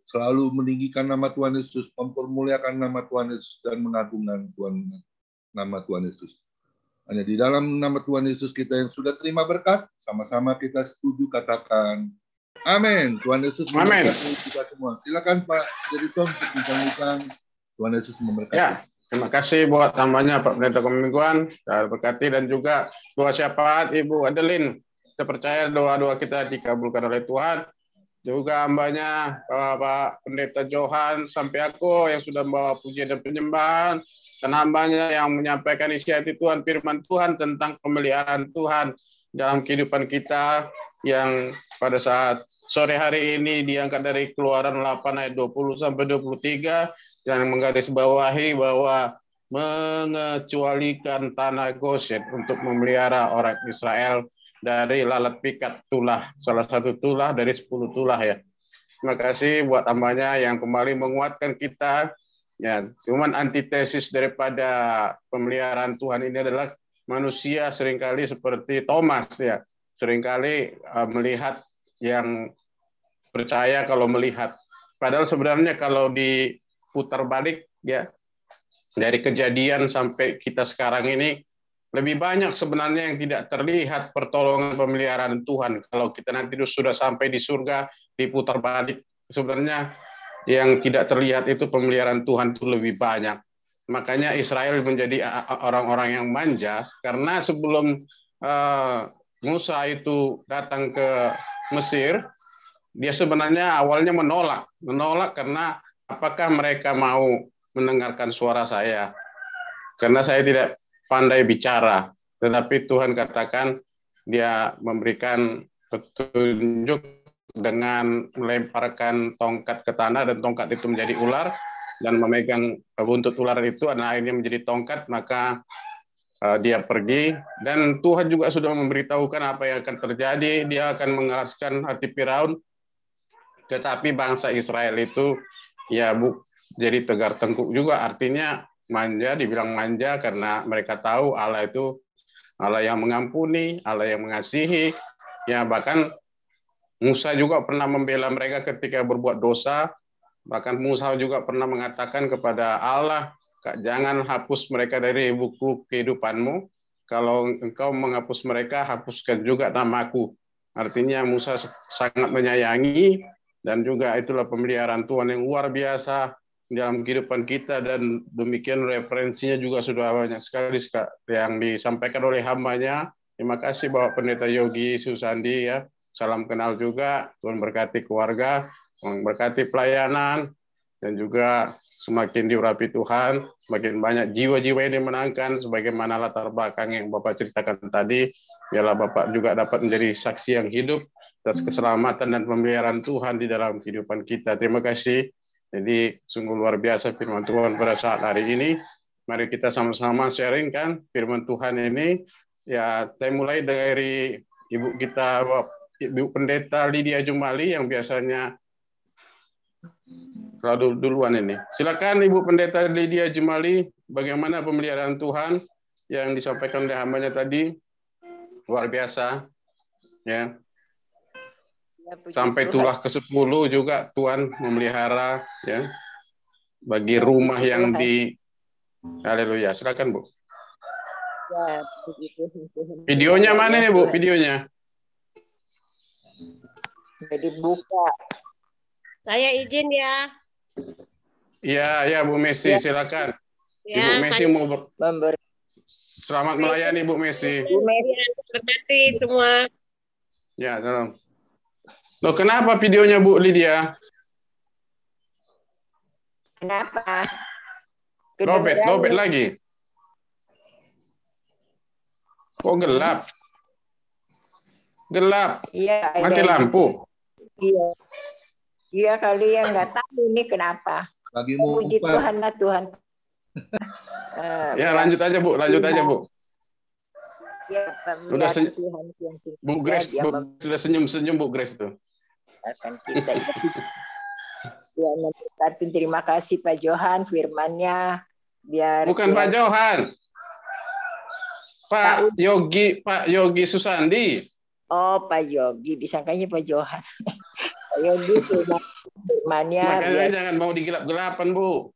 Selalu meninggikan nama Tuhan Yesus, mempermuliakan nama Tuhan Yesus, dan mengagungkan nama Tuhan Yesus. Hanya di dalam nama Tuhan Yesus kita yang sudah terima berkat, sama-sama kita setuju katakan amin. Tuhan Yesus memberkati kita semua. Silakan Pak Jeriton untuk bincang-bincang. Tuhan Yesus memberkati. Ya, terima kasih buat tambahnya Pak Pendeta Komingguan. Saya berkati, dan juga doa syafaat Ibu Adeline. Saya percaya doa-doa kita dikabulkan oleh Tuhan. juga hambanya Bapak Pendeta Johan, sampai aku yang sudah membawa pujian dan penyembahan, dan hambanya yang menyampaikan isi hati Tuhan, firman Tuhan tentang pemeliharaan Tuhan dalam kehidupan kita, yang pada saat sore hari ini diangkat dari Keluaran 8 ayat 20 sampai 23, yang menggarisbawahi bahwa mengecualikan tanah Goshen untuk memelihara orang Israel dari lalat pikat tulah, salah satu tulah dari 10 tulah ya. Terima kasih buat hambanya yang kembali menguatkan kita. Ya, cuman antitesis daripada pemeliharaan Tuhan ini adalah manusia seringkali seperti Thomas ya, seringkali melihat yang percaya kalau melihat. Padahal sebenarnya kalau diputar balik ya, dari kejadian sampai kita sekarang ini, lebih banyak sebenarnya yang tidak terlihat pertolongan pemeliharaan Tuhan. Kalau kita nanti sudah sampai di surga, diputar balik, sebenarnya yang tidak terlihat itu pemeliharaan Tuhan itu lebih banyak. Makanya Israel menjadi orang-orang yang manja, karena sebelum Musa itu datang ke Mesir, dia sebenarnya awalnya menolak karena apakah mereka mau mendengarkan suara saya? Karena saya tidak pandai bicara, tetapi Tuhan katakan dia memberikan petunjuk dengan melemparkan tongkat ke tanah, dan tongkat itu menjadi ular, dan memegang buntut ular itu dan akhirnya menjadi tongkat, maka dia pergi, dan Tuhan juga sudah memberitahukan apa yang akan terjadi. Dia akan mengeraskan hati Firaun, tetapi bangsa Israel itu ya jadi tegar tengkuk juga, artinya manja, dibilang manja karena mereka tahu Allah itu Allah yang mengampuni, Allah yang mengasihi. Ya, bahkan Musa juga pernah membela mereka ketika berbuat dosa. Bahkan Musa juga pernah mengatakan kepada Allah, jangan hapus mereka dari buku kehidupanmu. Kalau engkau menghapus mereka, hapuskan juga namaku. Artinya Musa sangat menyayangi, dan juga itulah pemeliharaan Tuhan yang luar biasa dalam kehidupan kita, dan demikian referensinya juga sudah banyak sekali yang disampaikan oleh hambanya. Terima kasih Bapak Pendeta Yogi Susandi ya. Salam kenal juga. Tuhan berkati keluarga, Tuhan berkati pelayanan, dan juga semakin diurapi Tuhan, semakin banyak jiwa-jiwa yang dimenangkan, sebagaimana latar belakang yang Bapak ceritakan tadi. Biarlah Bapak juga dapat menjadi saksi yang hidup atas keselamatan dan pemeliharaan Tuhan di dalam kehidupan kita. Terima kasih. Jadi sungguh luar biasa firman Tuhan pada saat hari ini. Mari kita sama-sama sharingkan firman Tuhan ini. Ya, saya mulai dari Ibu kita, Ibu Pendeta Lydia Jumali yang biasanya selalu duluan ini. Silakan Ibu Pendeta Lydia Jumali, bagaimana pemeliharaan Tuhan yang disampaikan oleh hambanya tadi? Luar biasa. Ya. Sampai tulah ke-10 juga Tuhan memelihara ya, bagi rumah yang di Haleluya. Silakan Bu. Ya, videonya mana nih Bu? Videonya dibuka. Saya izin ya. Iya, ya Bu Messi, silakan. Ya, Ibu Messi mau selamat melayani Bu Messi. Bu Messi berkati semua. Ya, tolong. Loh, kenapa videonya Bu Lydia? Kenapa? Lobet lagi. Kok gelap? Gelap. Iya. Mati lampu. Iya. Iya kali ya, nggak tahu ini kenapa. Lagi mau Puji Tuhan lah Tuhan. Ya, lanjut aja Bu, lanjut aja Bu. Ya, Udah Tuhan, Bu Grace, sudah senyum-senyum Bu Grace itu. Akan kita Tuhan memberkati. Terima kasih Pak Johan firman-Nya, biar bukan Pak Johan, Pak Yogi Susandi. Oh, Pak Yogi, disangkanya Pak Johan. Pak Yogi firman-Nya. Makanya jangan mau digelap-gelapan Bu.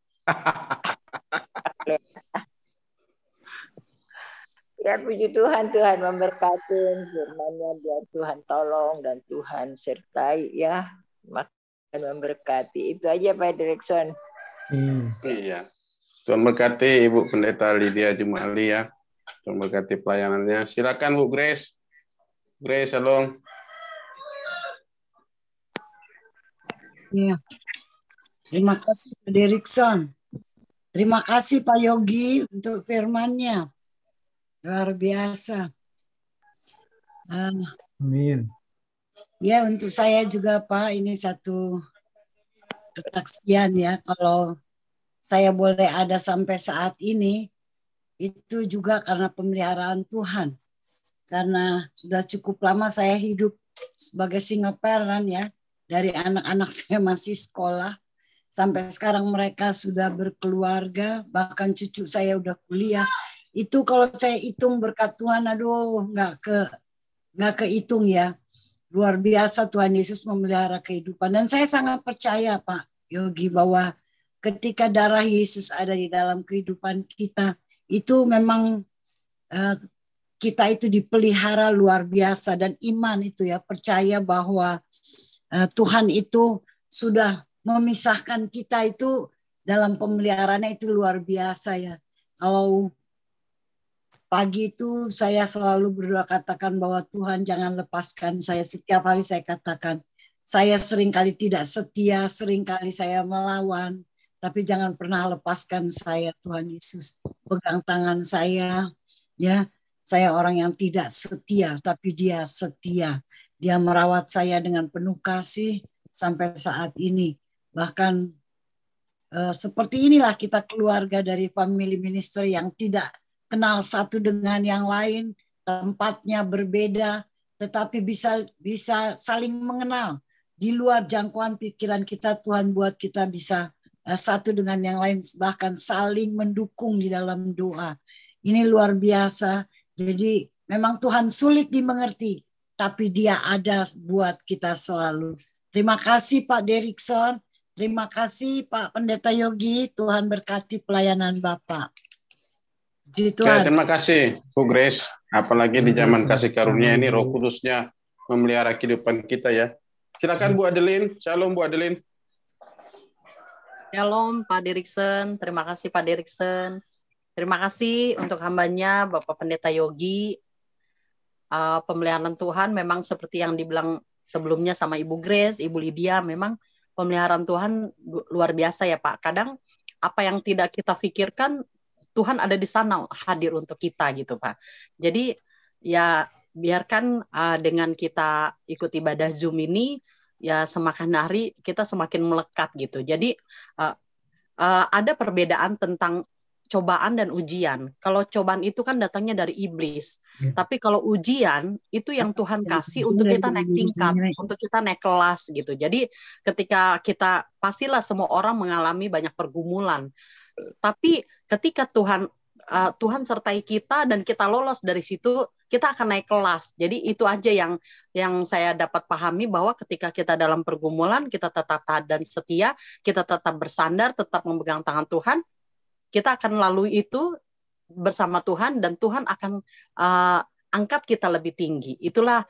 Ya puji Tuhan, Tuhan memberkati firman-Nya, biar Tuhan tolong dan Tuhan sertai ya, makan memberkati. Itu aja Pak Direkson. Iya. Tuhan berkati Ibu Pendeta Lydia Jumali ya. Tuhan berkati pelayanannya. Silakan Bu Grace. Grace, shalom. Iya. Terima kasih Pak Derikson. Terima kasih Pak Yogi untuk firman-Nya. Luar biasa. Amin. Ya, untuk saya juga Pak, ini satu kesaksian ya. Kalau saya boleh ada sampai saat ini, itu juga karena pemeliharaan Tuhan. Karena sudah cukup lama saya hidup sebagai single parent ya. Dari anak-anak saya masih sekolah, sampai sekarang mereka sudah berkeluarga, bahkan cucu saya udah kuliah. Itu kalau saya hitung berkat Tuhan, aduh nggak kehitung ya. Luar biasa Tuhan Yesus memelihara kehidupan. Dan saya sangat percaya Pak Yogi bahwa ketika darah Yesus ada di dalam kehidupan kita, itu memang kita itu dipelihara luar biasa. Dan iman itu ya, percaya bahwa Tuhan itu sudah memisahkan kita itu dalam pemeliharaannya itu luar biasa ya. Kalau pagi itu saya selalu berdoa katakan bahwa Tuhan jangan lepaskan saya. Setiap hari saya katakan, saya seringkali tidak setia, seringkali saya melawan, tapi jangan pernah lepaskan saya Tuhan Yesus. Pegang tangan saya, ya. Saya orang yang tidak setia, tapi Dia setia. Dia merawat saya dengan penuh kasih sampai saat ini. Bahkan seperti inilah kita keluarga dari family ministry yang tidak kenal satu dengan yang lain, tempatnya berbeda, tetapi bisa saling mengenal. Di luar jangkauan pikiran kita, Tuhan buat kita bisa satu dengan yang lain, bahkan saling mendukung di dalam doa. Ini luar biasa. Jadi memang Tuhan sulit dimengerti, tapi Dia ada buat kita selalu. Terima kasih Pak Derikson. Terima kasih Pak Pendeta Yogi. Tuhan berkati pelayanan Bapak. Ya, terima kasih Bu Grace. Apalagi di zaman kasih karunia ini Roh Kudusnya memelihara kehidupan kita ya. Silakan Bu Adeline. Shalom Bu Adeline. Shalom Pak Derikson. Terima kasih Pak Derikson. Terima kasih untuk hambanya Bapak Pendeta Yogi. Pemeliharaan Tuhan memang seperti yang dibilang sebelumnya sama Ibu Grace, Ibu Lydia, memang pemeliharaan Tuhan luar biasa ya Pak. Kadang apa yang tidak kita pikirkan, Tuhan ada di sana hadir untuk kita gitu Pak. Jadi ya biarkan dengan kita ikut ibadah Zoom ini, ya semakin hari kita semakin melekat gitu. Jadi ada perbedaan tentang cobaan dan ujian. Kalau cobaan itu kan datangnya dari iblis. Tapi kalau ujian itu yang Tuhan kasih untuk kita naik tingkat, untuk kita naik kelas gitu. Jadi ketika kita, pastilah semua orang mengalami banyak pergumulan. Tapi ketika Tuhan sertai kita dan kita lolos dari situ, kita akan naik kelas. Jadi itu aja yang saya dapat pahami, bahwa ketika kita dalam pergumulan, kita tetap taat dan setia, kita tetap bersandar, tetap memegang tangan Tuhan, kita akan lalui itu bersama Tuhan, dan Tuhan akan angkat kita lebih tinggi. Itulah